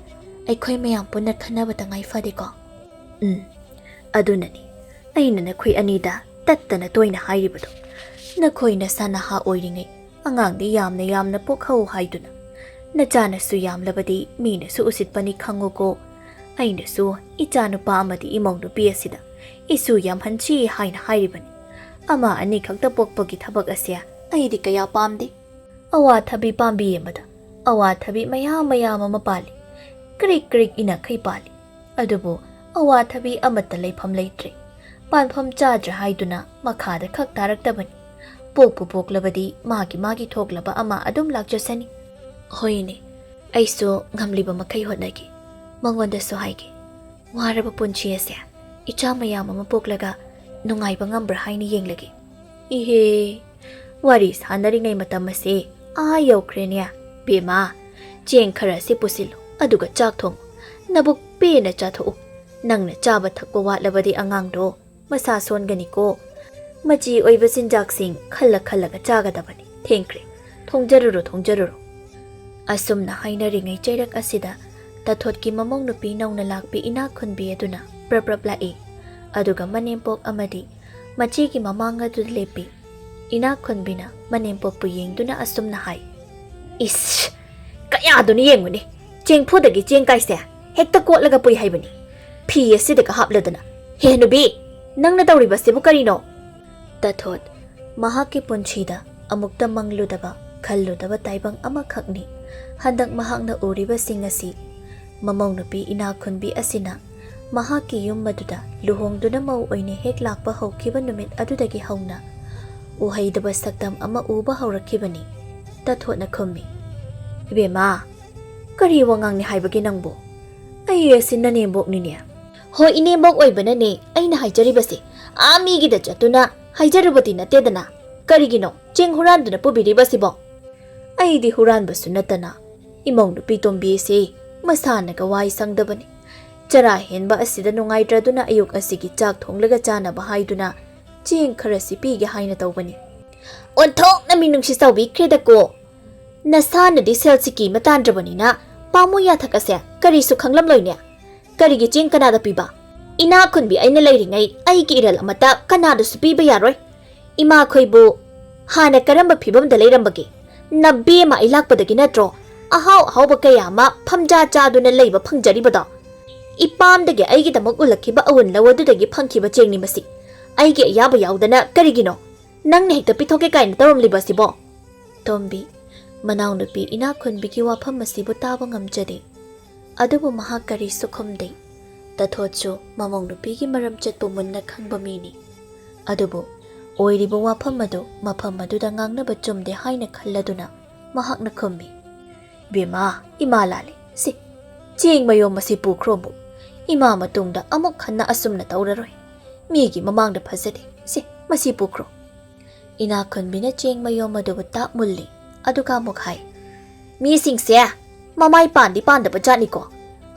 aikhoi mayam punna khanabata ngai fade ko. Adunani aina na khoi anida tattana toina hairibado. Na khoi na sana ha oiringai angang di yamna pokhau haiduna. Na chana su yamlabadi mina su usitpani khango ko. Aina su ichanu pa amadi imong nu piasida. Isu yam hanchi haina hairibani. Ama ani khakta pokpagi thabak asya aidi kaya pamde. Awa thabi pambi yamada. Awa thabi mayam amapali. Krik ina khai pali. Adubo awa thabi amata leifam leitre. Panpham chadra haiduna makhada khak taraktabani. Poklabadi magi thoklaba ama adum lakjasani. Hoine aiso ngamliba makai honagi. Mangonda so haigi. Waraba punchi asya. Icha mayam amapoklaga nungaiba ngambra haini yenglagi. Ihe wari sanaringai matam ase yaukrenia bema cheng khara se pusilo aduga chak thong nabuk pe na cha tho nangna chaba thakwa watlabadi angang do masa son gani ko maji oiba sinjak sing khalla ga chaga dabani thengkre thongjaruro asumna haina ringai chairak asida tathot ki mamong nupi nauna lakpi ina khunbi aduna prapla e aduga manempok amadi machi ki mamanga du lepi ina khunbina manempok pu yengduna asumna hai is kaya duni yenguni cheng phudagi cheng kaise hekta kotlaga pui haibani phi asidaka hapladana he nubi nangna tawri basibu karino tathot mahaki punchida amukta mangludaba khalludaba taibang ama khakni handak mahakna uriba singasi mamong nupi ina khunbi asina mahaki yum maduda luhongduna mau oine hek lakpa hokhiba numit adudagi hauna uhaidaba saktam ama uba haurakibani tathot na khummi bema kari wangang ni haibagi nangbo ai asinna nembok ni ne ho inembok oibana ne aina haijaribase ami gi da chatuna haijarubati natedana karigino cheng huranduna pubiribasibo ai di huran basu natana imong nu pitombi se masana ga wai sangdabani chara henba asida nungaidraduna ayuk asigi chak thonglaga chana bahaiduna cheng kharasi pi ge haina tawbani onthok na minungsi sawi kreda ko nasana di selsiki matandrabani na pamuya thakase kari su khanglam loine kari gi cheng kanada piba ina khunbi aina leiringai ai gi iral amata kanada su piba yaroi ima khoibu hana karamba phibam da leirambage nabbe ma ilakpadagi natro ahau kaya ma phamja chaduna leiba phangjariba ipamdagi aigi damak ulakhiba awun lawadudagi phangkhiba chengni masi aigi ayaba yaudana karigino nangne hekta pithoke kaina tawamliba sibo tombi manaw nupi ina khunbigi wafam masibu taba ngamjade adubu mahakari sukhumde tathotchu mamong nupigi maram chatpu munna khangba mini adubu oiriba wafam madu mafam maduda ngangnaba chumde haina khalladuna mahakna khummi bema imalale si cheng mayom masi pukhromu ima matungda amuk khanna asumna tawraroi migi mamangda phajade si masi pukhro ina khunbina cheng mayom madubu ta mulli aduka mukhai mi singse mamai pandi panda bajani ko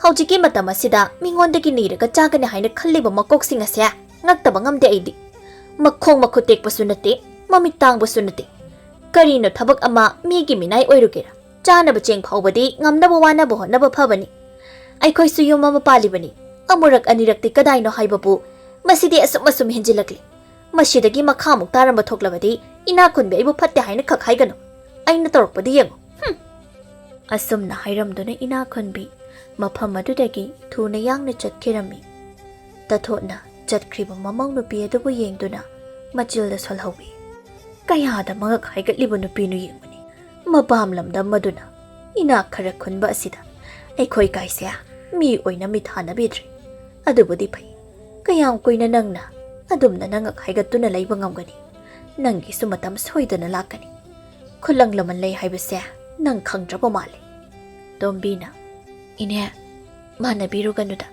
haujiki matam asida mingondagi niraga chagane haina khalliba makok singa se ngaktaba ngamde aidi makhong makhutek pasunate mamitang basunate karino thabak ama migi minai oirugera chana bacheng phawbadi ngamnaba wana bo na ba phabani aikhoi su yom ma palibani amurak anirakti kadai no haibabu masidi asum hinjilakli masidagi makhamuk taramba thoklabadi ina khunbe aibu phatte haina khak haigano aina torpadi yengo asumna hairamduna ina khunbi mafam adudagi thuna yangna chatkirami tathotna chatkriba mamang nupi adubu yengduna machilda solhawi kayada mangak haigatliba nupi nu yengmani mabam lamda maduna ina khara khunba asida aikhoi kaise mi oina mi thana bidri adubudi phai kayam koina nangna adumna nangak haigatuna leiba ngamgani nangi sumatam soidana lakani khulang laman lei haibase nang khangdraba male tombina ine ꯃꯥꯟꯅꯕꯤꯔꯨꯒꯅꯨꯗ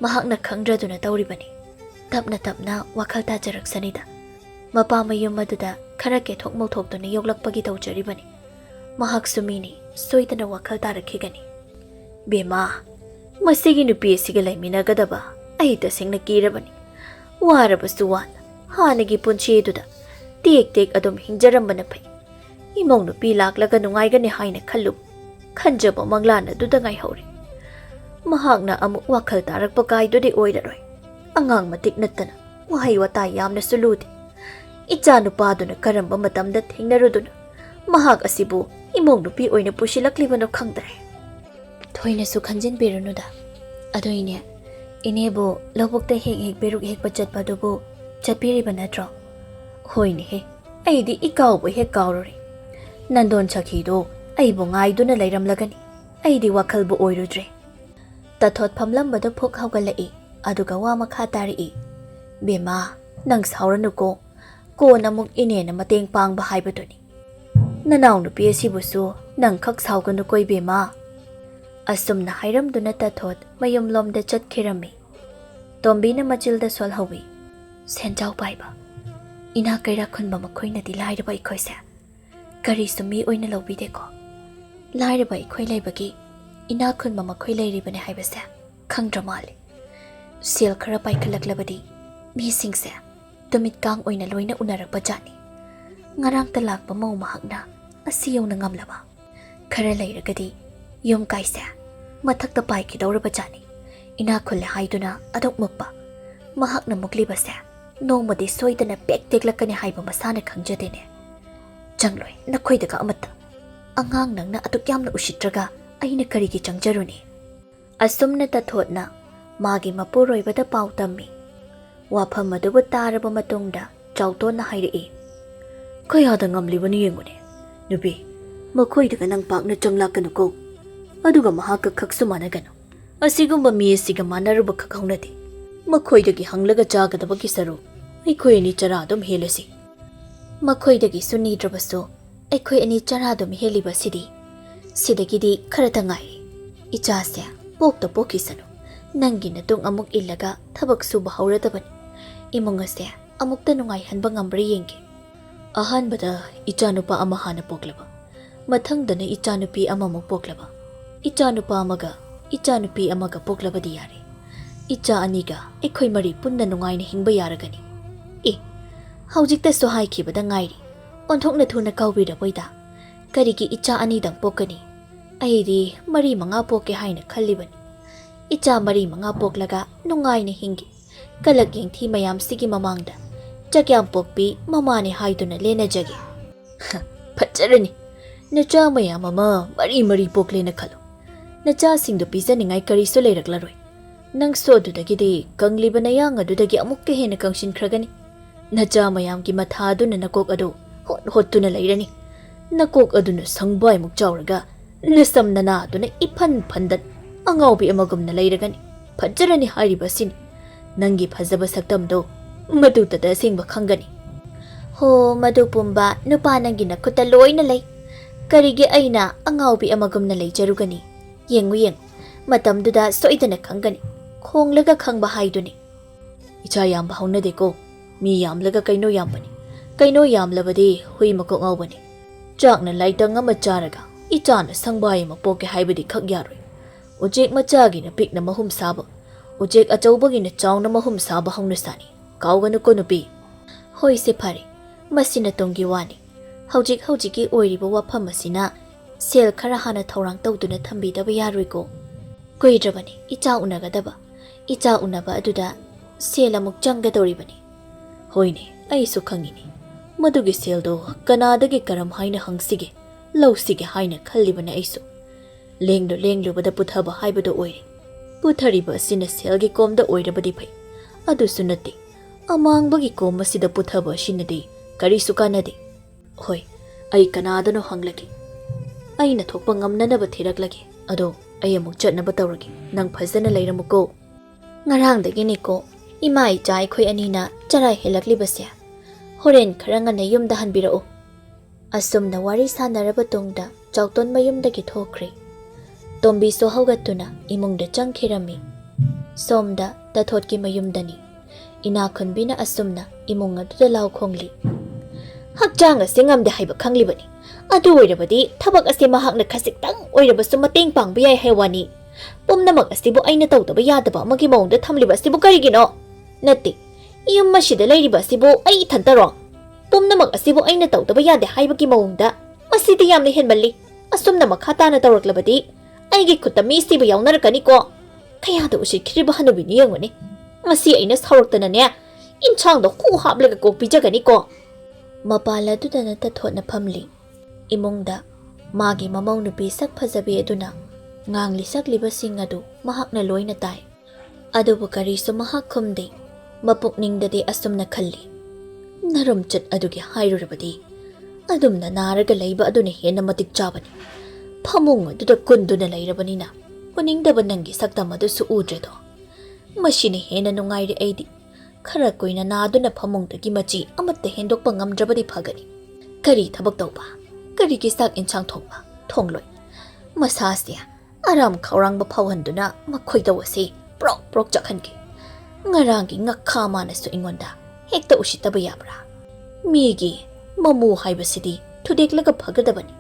ꯃꯍꯥꯛꯅ ꯈꯪꯗ꯭ꯔꯗꯨꯅ ꯇꯧꯔꯤꯕꯅꯤ ꯇꯞꯅ ꯇꯞꯅ ꯋꯥꯈꯜ ꯇꯥꯖꯔꯛꯁꯅꯤꯗ ꯃꯄꯥ ꯃꯌꯨꯝ ꯑꯗꯨꯗ ꯈꯔ ꯀꯦꯊꯣꯛ ꯃꯧꯊꯣꯛꯇꯨꯅ ꯌꯣꯛꯂꯛꯄꯒꯤ ꯇꯧꯖꯔꯤꯕꯅꯤ ꯃꯍꯥꯛꯁꯨ ꯃꯤꯅꯤ ꯁꯣꯏꯗꯅ ꯋꯥꯈꯜ ꯇꯥꯔꯛꯈꯤꯒꯅꯤ ꯕꯦꯃꯥ ꯃꯁꯤꯒꯤ ꯅꯨꯄꯤ ꯑꯁꯤꯒ ꯂꯩꯃꯤꯟꯅꯒꯗꯕ ꯑꯩ ꯇꯁꯦꯡꯅ ꯀꯤꯔꯕꯅꯤ ꯋꯥꯔꯕꯁꯨ ꯋꯥꯅ ꯍꯥꯟꯅꯒꯤ ꯄꯨꯟꯁꯤ ꯑꯗꯨꯗ ꯇꯦꯛ ꯇꯦꯛ ꯑꯗꯨꯝ ꯍꯤꯡꯖꯔꯝꯕꯅ ꯐꯩ ꯏꯃꯧ ꯅꯨꯄꯤ ꯂꯥꯛꯂꯒ ꯅꯨꯡꯉꯥꯏꯒꯅꯤ ꯍꯥꯏꯅ ꯈꯟꯖꯕ ꯃꯪꯂꯥꯟ ꯑꯗꯨꯗ ꯉꯥꯏꯍꯧꯔꯦ ꯃꯍꯥꯛꯅ ꯑꯃꯨꯛ ꯋꯥꯈꯜ ꯇꯥꯔꯛꯄ ꯀꯥꯏꯗꯨꯗꯤ ꯑꯣꯏꯔꯔꯣꯏ ꯑꯉꯥꯡ ꯃꯇꯤꯛ ꯅꯠꯇꯅ ꯋꯥꯍꯩ ꯋꯥꯇꯥ ꯌꯥꯝꯅꯁꯨ ꯂꯨꯗꯦ ꯏꯆꯥ ꯅꯨꯄꯥꯗꯨꯅ ꯀꯔꯝꯕ ꯃꯇꯝꯗ ꯊꯦꯡꯅꯔꯨꯗꯨꯅ ꯃꯍꯥꯛ ꯑꯁꯤꯕꯨ ꯏꯃꯧ ꯅꯨꯄꯤ ꯑꯣꯏꯅ ꯄꯨꯁꯤꯜꯂꯛꯂꯤꯕꯅꯣ ꯈꯪꯗ꯭ꯔꯦ ꯊꯣꯏꯅꯁꯨ ꯈꯟꯖꯤꯟꯕꯤꯔꯨꯅꯨꯗ ꯑꯗꯣ ꯏꯅꯦꯕꯨ ꯂꯧꯕꯨꯛꯇ ꯍꯦꯛ ꯍꯦꯛ ꯄꯦꯔꯨꯛ ꯍꯦꯛꯄ ꯆꯠꯄꯗꯨꯕꯨ ꯆꯠꯄꯤꯔꯤꯕ ꯅꯠꯇ꯭ꯔꯣ ꯍꯣꯏꯅꯦꯍꯦ ꯑꯩꯗꯤ ꯏꯀꯥꯎꯕ ꯍꯦꯛ ꯀꯥꯎꯔꯨꯔꯦ ꯅꯟꯗꯣꯟ ꯁꯈꯤꯗꯣ ꯑꯩꯕꯨ ꯉꯥꯏꯗꯨꯅ ꯂꯩꯔꯝꯂꯒꯅꯤ ꯑꯩꯗꯤ ꯋꯥꯈꯜꯕꯨ ꯑꯣꯏꯔꯨꯗ꯭ꯔꯦ ꯇꯊꯣꯠ ꯐꯝꯂꯝꯕꯗ ꯐꯨꯛ ꯍꯧꯒꯠꯂꯛꯏ ꯑꯗꯨꯒ ꯋꯥ ꯃꯈꯥ ꯇꯥꯔꯛꯏ ꯕꯦꯃꯥ ꯅꯪ ꯁꯥꯎꯔꯅꯨꯀꯣ ꯀꯣꯟꯅ ꯑꯃꯨꯛ ꯏꯅꯦꯅ ꯃꯇꯦꯡ ꯄꯥꯡꯕ ꯍꯥꯏꯕꯗꯨꯅꯤ ꯅꯅꯥꯎ ꯅꯨꯄꯤ ꯑꯁꯤꯕꯨꯁꯨ ꯅꯪ ꯈꯛ ꯁꯥꯎꯒꯅꯨꯀꯣ ꯏꯕꯦꯝꯃ ꯑꯁꯨꯝꯅ ꯍꯥꯏꯔꯝꯗꯨꯅ ꯇꯊꯣꯠ ꯃꯌꯨꯝꯂꯣꯝꯗ ꯆꯠꯈꯤꯔꯝꯃꯤ ꯇꯣꯝꯕꯤꯅ ꯃꯆꯤꯜꯗ ꯁꯣꯜꯍꯧꯏ ꯁꯦꯟꯖꯥꯎ ꯄꯥꯏꯕ ꯏꯅꯥꯛ ꯀꯩꯔꯥꯛ ꯈꯨꯟꯕ ꯃꯈꯣꯏꯅꯗꯤ ꯂꯥꯏꯔꯕ ꯑꯩꯈꯣꯏꯁꯦ ꯀꯔꯤꯁꯨ ꯃꯤ ꯑꯣꯏꯅ ꯂꯧꯕꯤꯗꯦꯀꯣ ꯂꯥꯏꯔꯕ ꯑꯩꯈꯣꯏ ꯂꯩꯕꯒꯤ ꯏꯅꯥꯛ ꯈꯨꯟꯕ ꯃꯈꯣꯏ ꯂꯩꯔꯤꯕꯅꯦ ꯍꯥꯏꯕꯁꯦ ꯈꯪꯗ꯭ꯔ ꯃꯥꯜꯂꯤ ꯁꯦꯜ ꯈꯔ ꯄꯥꯏꯈꯠꯂꯛꯂꯕꯗꯤ ꯃꯤꯁꯤꯡꯁꯦ ꯇꯨꯃꯤꯠ ꯀꯥꯡ ꯑꯣꯏꯅ ꯂꯣꯏꯅ ꯎꯅꯔꯛꯄ ꯖꯥꯠꯅꯤ ꯉꯔꯥꯡꯇ ꯂꯥꯛꯄ ꯃꯧ ꯃꯍꯥꯛꯅ ꯑꯁꯤ ꯌꯧꯅ ꯉꯝꯂꯕ ꯈꯔ ꯂꯩꯔꯒꯗꯤ ꯌꯨꯝ ꯀꯥꯏꯁꯦ ꯃꯊꯛꯇ ꯄꯥꯏꯈꯤꯗꯧꯔꯕ ꯖꯥꯠꯅꯤ ꯏꯅꯥꯛ ꯈꯨꯜꯂꯦ ꯍꯥꯏꯗꯨꯅ ꯑꯗꯨꯛ ꯃꯨꯛꯄ ꯃꯍꯥꯛꯅ ꯃꯨꯛꯂꯤꯕꯁꯦ ꯅꯣꯡꯃꯗꯤ ꯁꯣꯏꯗꯅ ꯄꯦꯛ ꯇꯦꯛꯂꯛꯀꯅꯤ ꯍꯥꯏꯕ ꯃꯁꯥꯅ ꯈꯪꯖꯗꯦꯅꯦ ꯆꯪꯂꯣꯏ ꯅꯈꯣꯏꯗꯒ ꯑꯃꯠꯇ ꯑꯉꯥꯡ ꯅꯪꯅ ꯑꯗꯨꯛ ꯌꯥꯝꯅ ꯎꯁꯤꯠꯇ꯭ꯔꯒ ꯑꯩꯅ ꯀꯔꯤꯒꯤ ꯆꯪꯖꯔꯨꯅꯤ ꯑꯁꯨꯝꯅ ꯇꯊꯣꯠꯅ ꯃꯥꯒꯤ ꯃꯄꯨꯔꯣꯏꯕꯗ ꯄꯥꯎ ꯇꯝꯃꯤ ꯋꯥꯐꯝ ꯑꯗꯨꯕꯨ ꯇꯥꯔꯕ ꯃꯇꯨꯡꯗ ꯆꯥꯎꯇꯣꯟꯅ ꯍꯥꯏꯔꯛꯏ ꯀꯌꯥꯗ ꯉꯝꯂꯤꯕꯅꯤ ꯌꯦꯡꯉꯨꯅꯦ ꯅꯨꯄꯤ ꯃꯈꯣꯏꯗꯒ ꯅꯪ ꯄꯥꯛꯅ ꯆꯪꯂꯛꯀꯅꯨꯀꯣ ꯑꯗꯨꯒ ꯃꯍꯥꯛꯀ ꯈꯛꯁꯨ ꯃꯥꯟꯅꯒꯅꯨ ꯑꯁꯤꯒꯨꯝꯕ ꯃꯤ ꯑꯁꯤꯒ ꯃꯥꯟꯅꯔꯨꯕ ꯈꯛ ꯍꯧꯅꯗꯦ ꯃꯈꯣꯏꯗꯒꯤ ꯍꯪꯂꯒ ꯆꯥꯒꯗꯕꯒꯤ ꯁꯔꯨꯛ ꯑꯩꯈꯣꯏ ꯑꯅꯤ ꯆꯔꯥ ꯑꯗꯨꯝ ꯍꯦꯜꯂꯁꯤ ꯃꯈꯣꯏꯗꯒꯤꯁꯨ ꯅꯤꯗ꯭ꯔꯕꯁꯨ ꯑꯩꯈꯣꯏ ꯑꯅꯤ ꯆꯔꯥ ꯑꯗꯨꯝ ꯍꯦꯜꯂꯤꯕꯁꯤꯗꯤ ꯁꯤꯗꯒꯤꯗꯤ ꯈꯔꯇ ꯉꯥꯏꯔꯦ ꯏꯆꯥꯁꯦ ꯄꯣꯛꯇ ꯄꯣꯛꯈꯤꯁꯅꯨ ꯅꯪꯒꯤ ꯅꯇꯨꯡ ꯑꯃꯨꯛ ꯏꯜꯂꯒ ꯊꯕꯛ ꯁꯨꯕ ꯍꯧꯔꯗꯕꯅꯤ ꯏꯃꯨꯡ ꯑꯁꯦ ꯑꯃꯨꯛꯇ ꯅꯨꯡꯉꯥꯏꯍꯟꯕ ꯉꯝꯕ꯭ꯔꯥ ꯌꯦꯡꯒꯦ ꯑꯍꯥꯟꯕꯗ ꯏꯆꯥꯅꯨꯄꯥ ꯑꯃ ꯍꯥꯟꯅ ꯄꯣꯛꯂꯕ ꯃꯊꯪꯗꯅ ꯏꯆꯥꯅꯨꯄꯤ ꯑꯃꯃꯨꯛ ꯄꯣꯛꯂꯕ ꯏꯆꯥꯅꯨꯄꯥ ꯑꯃꯒ ꯏꯆꯥꯅꯨꯄꯤ ꯑꯃꯒ ꯄꯣꯛꯂꯕꯗꯤ ꯌꯥꯔꯦ ꯏꯆꯥ ꯑꯅꯤꯒ ꯑꯩꯈꯣꯏ ꯃꯔꯤ ꯄꯨꯟꯅ ꯅꯨꯡꯉꯥꯏꯅ ꯍꯤꯡꯕ ꯌꯥꯔꯒꯅꯤ ꯍꯧꯖꯤꯛꯇꯁꯨ ꯍꯥꯏꯈꯤꯕꯗ ꯉꯥꯏꯔꯤ ꯑꯣꯟꯊꯣꯛꯅ ꯊꯨꯅ ꯀꯥꯎꯕꯤꯔꯕꯣꯏꯗ ꯀꯔꯤꯒꯤ ꯏꯆꯥ ꯑꯅꯤꯗꯪ ꯄꯣꯛꯀꯅꯤ ꯑꯩꯗꯤ 4-5 ꯄꯣꯛꯀꯦ ꯍꯥꯏꯅ ꯈꯜꯂꯤꯕꯅꯤ ꯏꯆꯥ 4-5 ꯄꯣꯛꯂꯒ ꯅꯨꯡꯉꯥꯏꯅ ꯍꯤꯡꯒꯦ ꯀꯂꯛ ꯌꯦꯡꯊꯤ ꯃꯌꯥꯝꯁꯤꯒꯤ ꯃꯃꯥꯡꯗ ꯆꯛꯌꯥꯝ ꯄꯣꯛꯄꯤ ꯃꯃꯥꯅꯤ ꯍꯥꯏꯗꯨꯅ ꯂꯦꯟꯅꯖꯒꯦ ꯐꯠꯖꯔꯅꯤ ꯅꯆꯥ ꯃꯌꯥꯝ ꯑꯃ 4 ꯄꯣꯛꯂꯦꯅ ꯈꯜꯂꯨ ꯅꯆꯥꯁꯤꯡꯗꯨ ꯄꯤꯖꯅꯤꯡꯉꯥꯏ ꯀꯔꯤꯁꯨ ꯂꯩꯔꯛꯂꯔꯣꯏ ꯅꯪꯁꯨ ꯑꯗꯨꯗꯒꯤꯗꯤ ꯀꯪꯂꯤꯕ ꯅꯌꯥꯡ ꯑꯗꯨꯗꯒꯤ ꯑꯃꯨꯛꯀ ꯍꯦꯟꯅ ꯀꯪꯁꯤꯟꯈ꯭ꯔꯒꯅꯤ ꯅꯆꯥ ꯃꯌꯥꯝꯒꯤ ꯃꯊꯥ ꯑꯗꯨꯅ ꯅꯀꯣꯛ ꯑꯗꯨ ꯍꯣꯠꯇꯨꯅ ꯂꯩꯔꯅꯤ ꯅꯀꯣꯛ ꯑꯗꯨꯅ ꯁꯪꯕꯥꯏꯃꯨꯛ ꯆꯥꯎꯔꯒ ꯅꯁꯝ ꯅꯅꯥ ꯑꯗꯨꯅ ꯏꯐꯟ ꯐꯟꯗꯠ ꯑꯉꯥꯎꯕꯤ ꯑꯃꯒꯨꯝꯅ ꯂꯩꯔꯒꯅꯤ ꯐꯠꯖꯔꯅꯤ ꯍꯥꯏꯔꯤꯕ ꯑꯁꯤꯅꯤ ꯅꯪꯒꯤ ꯐꯖꯕ ꯁꯛꯇꯝꯗꯣ ꯃꯗꯨꯇꯗ ꯑꯁꯦꯡꯕ ꯈꯪꯒꯅꯤ ꯍꯣ ꯃꯗꯨ ꯄꯨꯝꯕ ꯅꯨꯄꯥ ꯅꯪꯒꯤ ꯅꯈꯨꯠꯇ ꯂꯣꯏꯅ ꯂꯩ ꯀꯔꯤꯒꯤ ꯑꯩꯅ ꯑꯉꯥꯎꯕꯤ ꯑꯃꯒꯨꯝꯅ ꯂꯩꯖꯔꯨꯒꯅꯤ ꯌꯦꯡꯉꯨ ꯃꯇꯝꯗꯨꯗ ꯁꯣꯏꯗꯅ ꯈꯪꯒꯅꯤ ꯈꯣꯡꯂꯒ ꯈꯪꯕ ꯍꯥꯏꯗꯨꯅꯤ ꯏꯆꯥ ꯌꯥꯝꯕ ꯍꯧꯅꯗꯦꯀꯣ ꯃꯤ ꯌꯥꯝꯂꯒ ꯀꯩꯅꯣ ꯌꯥꯝꯕꯅꯤ ꯀꯩꯅꯣ ꯌꯥꯝꯂꯕꯗꯤ ꯍꯨꯏ ꯃꯀꯣꯛ ꯉꯥꯎꯕꯅꯤ ꯆꯥꯛꯅ ꯂꯥꯏꯇꯪ ꯑꯃ ꯆꯥꯔꯒ ꯏꯆꯥꯅ ꯁꯪꯕꯥꯏ ꯑꯃ ꯄꯣꯛꯀꯦ ꯍꯥꯏꯕꯗꯤ ꯈꯛ ꯌꯥꯔꯣꯏ ꯎꯆꯦꯛ ꯃꯆꯥꯒꯤꯅ ꯄꯤꯛꯅ ꯃꯍꯨꯝ ꯁꯥꯕ ꯎꯆꯦꯛ ꯑꯆꯧꯕꯒꯤꯅ ꯆꯥꯎꯅ ꯃꯍꯨꯝ ꯁꯥꯕ ꯍꯧꯅꯁꯥꯅꯤ ꯀꯥꯎꯒꯅꯨꯀꯣ ꯅꯨꯄꯤ ꯍꯣꯏꯁꯦ ꯐꯔꯦ ꯃꯁꯤꯅ ꯇꯨꯡꯒꯤ ꯋꯥꯅꯤ ꯍꯧꯖꯤꯛꯀꯤ ꯑꯣꯏꯔꯤꯕ ꯋꯥꯐꯝ ꯑꯁꯤꯅ ꯁꯦꯜ ꯈꯔ ꯍꯥꯟꯅ ꯊꯧꯔꯥꯡ ꯇꯧꯗꯨꯅ ꯊꯝꯕꯤꯗꯕ ꯌꯥꯔꯣꯏꯀꯣ ꯀꯨꯏꯗ꯭ꯔꯕꯅꯤ ꯏꯆꯥ ꯎꯅꯒꯗꯕ ꯏꯆꯥ ꯎꯅꯕ ꯑꯗꯨꯗ ꯁꯦꯜ ꯑꯃꯨꯛ ꯆꯪꯒꯗꯧꯔꯤꯕꯅꯤ ꯍꯣꯏꯅꯦ ꯑꯩꯁꯨ ꯈꯪꯉꯤꯅꯤ ꯃꯗꯨꯒꯤ ꯁꯦꯜꯗꯣ ꯀꯅꯥꯗꯒꯤ ꯀꯔꯝ ꯍꯥꯏꯅ ꯍꯪꯁꯤꯒꯦ ꯂꯧꯁꯤꯒꯦ ꯍꯥꯏꯅ ꯈꯜꯂꯤꯕꯅꯤ ꯑꯩꯁꯨ ꯂꯦꯡꯂꯨꯕꯗ ꯄꯨꯊꯕ ꯍꯥꯏꯕꯗꯣ ꯑꯣꯏꯔꯦ ꯄꯨꯊꯔꯤꯕ ꯑꯁꯤꯅ ꯁꯦꯜꯒꯤ ꯀꯣꯝꯗ ꯑꯣꯏꯔꯕꯗꯤ ꯐꯩ ꯑꯗꯨꯁꯨ ꯅꯠꯇꯦ ꯑꯃꯥꯡꯕꯒꯤ ꯀꯣꯝ ꯑꯁꯤꯗ ꯄꯨꯊꯕ ꯑꯁꯤꯅꯗꯤ ꯀꯔꯤꯁꯨ ꯀꯥꯟꯅꯗꯦ ꯍꯣꯏ ꯑꯩ ꯀꯅꯥꯗꯅꯣ ꯍꯪꯂꯒꯦ ꯑꯩꯅ ꯊꯣꯛꯄ ꯉꯝꯅꯅꯕ ꯊꯤꯔꯛꯂꯒꯦ ꯑꯗꯣ ꯑꯩ ꯑꯃꯨꯛ ꯆꯠꯅꯕ ꯇꯧꯔꯒꯦ ꯅꯪ ꯐꯖꯅ ꯂꯩꯔꯝꯃꯨꯀꯣ ꯉꯔꯥꯡꯗꯒꯤꯅꯤꯀꯣ ꯏꯃꯥ ꯏꯆꯥ ꯑꯩꯈꯣꯏ ꯑꯅꯤꯅ ꯆꯔꯥ ꯍꯦꯜꯂꯛꯂꯤꯕꯁꯦ ꯍꯣꯔꯦꯟ ꯈꯔ ꯉꯟꯅ ꯌꯨꯝꯗ ꯍꯟꯕꯤꯔꯛꯎ ꯑꯁꯨꯝꯅ ꯋꯥꯔꯤ ꯁꯥꯟꯅꯔꯕ ꯇꯨꯡꯗ ꯆꯥꯎꯇꯣꯟ ꯃꯌꯨꯝꯗꯒꯤ ꯊꯣꯛꯈ꯭ꯔꯦ ꯇꯣꯝꯕꯤꯁꯨ ꯍꯧꯒꯠꯇꯨꯅ ꯏꯃꯨꯡꯗ ꯆꯪꯈꯤꯔꯝꯃꯤ꯫ ꯁꯣꯝꯗ ꯇꯥꯊꯣꯠꯀꯤ ꯃꯌꯨꯝꯗꯅꯤ꯫ ꯏꯅꯥꯈꯨꯟꯕꯤꯅ ꯑꯁꯨꯝꯅ ꯏꯃꯨꯡ ꯑꯗꯨꯗ ꯂꯥꯎ ꯈꯣꯡꯂꯤ꯫ ꯍꯛꯆꯥꯡ ꯑꯁꯤ ꯉꯝꯗꯦ ꯍꯥꯏꯕ ꯈꯪꯂꯤꯕꯅꯤ꯫ ꯑꯗꯨ ꯑꯣꯏꯔꯕꯗꯤ ꯊꯕꯛ ꯑꯁꯤ ꯃꯍꯥꯛꯅ ꯈꯖꯤꯛꯇꯪ ꯑꯣꯏꯔꯕꯁꯨ ꯃꯇꯦꯡ ꯄꯥꯡꯕ ꯌꯥꯏ ꯍꯥꯏꯋꯥꯅꯤ꯫ ꯄꯨꯝꯅꯃꯛ ꯑꯁꯤꯕꯨ ꯑꯩꯅ ꯇꯧꯗꯕ ꯌꯥꯗꯕ ꯑꯃꯒꯤ ꯃꯑꯣꯡꯗ ꯊꯝꯂꯤꯕ ꯑꯁꯤꯕꯨ ꯀꯔꯤꯒꯤꯅꯣ? ꯅꯠꯇꯦ, ꯌꯨꯝ ꯑꯁꯤꯗ ꯂꯩꯔꯤꯕ ꯑꯁꯤꯕꯨ ꯑꯩ ꯏꯊꯟꯇꯔꯣ? ꯄꯨꯝꯅꯃꯛ ꯑꯁꯤꯕꯨ ꯑꯩꯅ ꯇꯧꯗꯕ ꯌꯥꯗꯦ ꯍꯥꯏꯕꯒꯤ ꯃꯑꯣꯡꯗ ꯃꯁꯤꯗꯤ ꯌꯥꯝꯅ ꯍꯦꯟꯃꯜꯂꯤ꯫ ꯑꯁꯨꯝꯅ ꯃꯈꯥ ꯇꯥꯅ ꯇꯧꯔꯛꯂꯕꯗꯤ ꯑꯩꯒꯤ ꯈꯨꯠꯇ ꯃꯤ ꯁꯤꯕ ꯌꯥꯎꯅꯔꯛꯀꯅꯤꯀꯣ꯫ ꯀꯌꯥꯗ ꯎꯁꯤꯠꯈꯤꯔꯤꯕ ꯍꯅꯨꯕꯤꯅꯤ ꯌꯦꯡꯉꯨꯅꯦ꯫ ꯉꯁꯤ ꯑꯩꯅ ꯁꯥꯎꯔꯛꯇꯅꯅꯦ ꯏꯟꯁꯥꯡꯗꯣ ꯍꯨ ꯍꯥꯞꯂꯒ ꯀꯣꯛ ꯄꯤꯖꯒꯅꯤꯀꯣ꯫ ꯃꯄꯥꯜ ꯑꯗꯨꯗꯅ ꯇꯥꯊꯣꯠꯅ ꯐꯝꯂꯤ꯫ ꯏꯃꯨꯡꯗ ꯃꯥꯒꯤ ꯃꯃꯧ ꯅꯨꯄꯤ ꯁꯛ ꯐꯖꯕꯤ ꯑꯗꯨꯅ ꯉꯥꯡꯂꯤ ꯁꯛꯂꯤꯕꯁꯤꯡ ꯑꯗꯨ ꯃꯍꯥꯛꯅ ꯂꯣꯏꯅ ꯇꯥꯏ꯫ ꯑꯗꯨꯕꯨ ꯀꯔꯤꯁꯨ ꯃꯍꯥꯛ ꯈꯨꯝꯗꯦ꯫ ꯃꯄꯨꯛꯅꯤꯡꯗꯗꯤ ꯑꯁꯨꯝꯅ ꯈꯜꯂꯤ, ꯅꯔꯨꯝꯆꯠ ꯑꯗꯨꯒꯤ ꯍꯥꯏꯔꯨꯔꯕꯗꯤ ꯑꯗꯨꯝꯅ ꯅꯥꯔꯒ ꯂꯩꯕ ꯑꯗꯨꯅ ꯍꯦꯟꯅ ꯃꯇꯤꯛ ꯆꯥꯕꯅꯤ꯫ ꯐꯃꯨꯡ ꯑꯗꯨꯗ ꯀꯨꯟꯗꯨꯅ ꯂꯩꯔꯕꯅꯤꯅ ꯎꯅꯤꯡꯗꯕ ꯅꯪꯒꯤ ꯁꯛꯇꯝ ꯑꯗꯨꯁꯨ ꯎꯗ꯭ꯔꯦꯗꯣ꯫ ꯃꯁꯤꯅ ꯍꯦꯟꯅ ꯅꯨꯡꯉꯥꯏꯔꯦ ꯑꯩꯗꯤ꯫ ꯈꯔ ꯀꯨꯏꯅ ꯅꯥꯗꯨꯅ ꯐꯃꯨꯡꯗꯒꯤ ꯃꯆꯤ ꯑꯃꯠꯇ ꯍꯦꯟꯗꯣꯛꯄ ꯉꯝꯗ꯭ꯔꯕꯗꯤ ꯐꯒꯅꯤ꯫ ꯀꯔꯤ ꯊꯕꯛ ꯇꯧꯕ? ꯀꯔꯤꯒꯤ ꯆꯥꯛ ꯏꯟꯁꯥꯡ ꯊꯣꯡꯕ? ꯊꯣꯡꯂꯣꯏ꯫ ꯃꯁꯥꯁꯦ ꯑꯔꯥꯝ ꯈꯧꯔꯥꯡꯕ ꯐꯥꯎꯍꯟꯗꯨꯅ ꯃꯈꯣꯏꯗꯧ ꯑꯁꯤ ꯄ꯭ꯔꯣꯛ ꯄ꯭ꯔꯣꯛ ꯆꯥꯛꯍꯟꯒꯦ꯫ ꯉꯔꯥꯡꯒꯤ ꯉꯛꯈꯥ ꯃꯥꯅꯁꯨ ꯑꯩꯉꯣꯟꯗ ꯍꯦꯛꯇ ꯎꯁꯤꯠꯇꯕ ꯌꯥꯕ꯭ꯔꯥ? ꯃꯤꯒꯤ ꯃꯃꯨ ꯍꯥꯏꯕꯁꯤꯗꯤ ꯊꯨꯗꯦꯛꯂꯒ ꯐꯒꯗꯕꯅꯤ꯫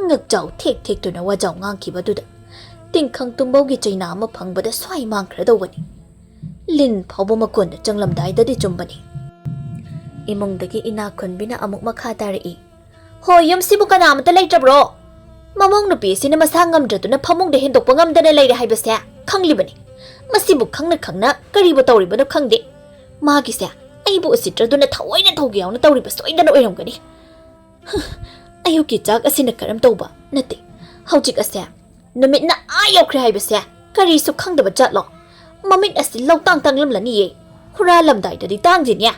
ꯉꯛꯆꯥꯎ ꯊꯦꯛ ꯊꯦꯛꯇꯨꯅ ꯋꯥꯖꯥꯎ ꯉꯥꯡꯈꯤꯕꯗꯨꯗ ꯇꯤꯡꯈꯪ ꯇꯨꯝꯕꯧꯒꯤ ꯆꯩꯅꯥ ꯑꯃ ꯐꯪꯕꯗ ꯁ꯭ꯋꯥꯏ ꯃꯥꯡꯈ꯭ꯔꯗꯧꯕꯅꯤ꯫ ꯂꯤꯟ ꯐꯥꯎꯕ ꯃꯀꯣꯟꯗ ꯆꯪꯂꯝꯗꯥꯏꯗꯗꯤ ꯆꯨꯝꯕꯅꯤ꯫ ꯏꯃꯨꯡꯗꯒꯤ ꯏꯅꯥꯈꯨꯟꯕꯤꯅ ꯑꯃꯨꯛ ꯃꯈꯥ ꯇꯥꯔꯛꯏ꯫ ꯍꯣꯏ, ꯌꯨꯝꯁꯤꯕꯨ ꯀꯅꯥꯃꯠꯇ ꯂꯩꯇ꯭ꯔꯕ꯭ꯔꯣ? ꯃꯃꯧ ꯅꯨꯄꯤ ꯑꯁꯤꯅ ꯃꯁꯥ ꯉꯝꯗ꯭ꯔꯗꯨꯅ ꯐꯃꯨꯡꯗ ꯍꯦꯟꯗꯣꯛꯄ ꯉꯝꯗꯅ ꯂꯩꯔꯦ ꯍꯥꯏꯕꯁꯦ ꯈꯪꯂꯤꯕꯅꯤ꯫ ꯃꯁꯤꯕꯨ ꯈꯪꯅ ꯈꯪꯅ ꯀꯔꯤꯕꯨ ꯇꯧꯔꯤꯕꯅꯣ ꯈꯪꯗꯦ꯫ ꯃꯥꯒꯤꯁꯦ ꯑꯩꯕꯨ ꯎꯁꯤꯠꯇ꯭ꯔꯗꯨꯅ ꯊꯑꯣꯏꯅ ꯊꯧꯒ ꯌꯥꯎꯅ ꯇꯧꯔꯤꯕ ꯁꯣꯏꯗꯅ ꯑꯣꯏꯔꯝꯒꯅꯤ꯫ ꯑꯌꯨꯛꯀꯤ ꯆꯥꯛ ꯑꯁꯤꯅ ꯀꯔꯝ ꯇꯧꯕ? ꯅꯠꯇꯦ, ꯍꯧꯖꯤꯛ ꯑꯁꯦ ꯅꯨꯃꯤꯠꯅ ꯌꯧꯈ꯭ꯔꯦ ꯍꯥꯏꯕꯁꯦ ꯀꯔꯤꯁꯨ ꯈꯪꯗꯕ ꯖꯥꯠꯂꯣ? ꯃꯃꯤꯠ ꯑꯁꯤ ꯂꯧꯇꯥꯡ ꯇꯥꯡꯂꯝꯂꯅꯤꯌꯦ꯫ ꯍꯨꯔꯥꯜꯂꯝꯗꯥꯏꯗꯗꯤ ꯇꯥꯡꯖꯤꯅꯦ꯫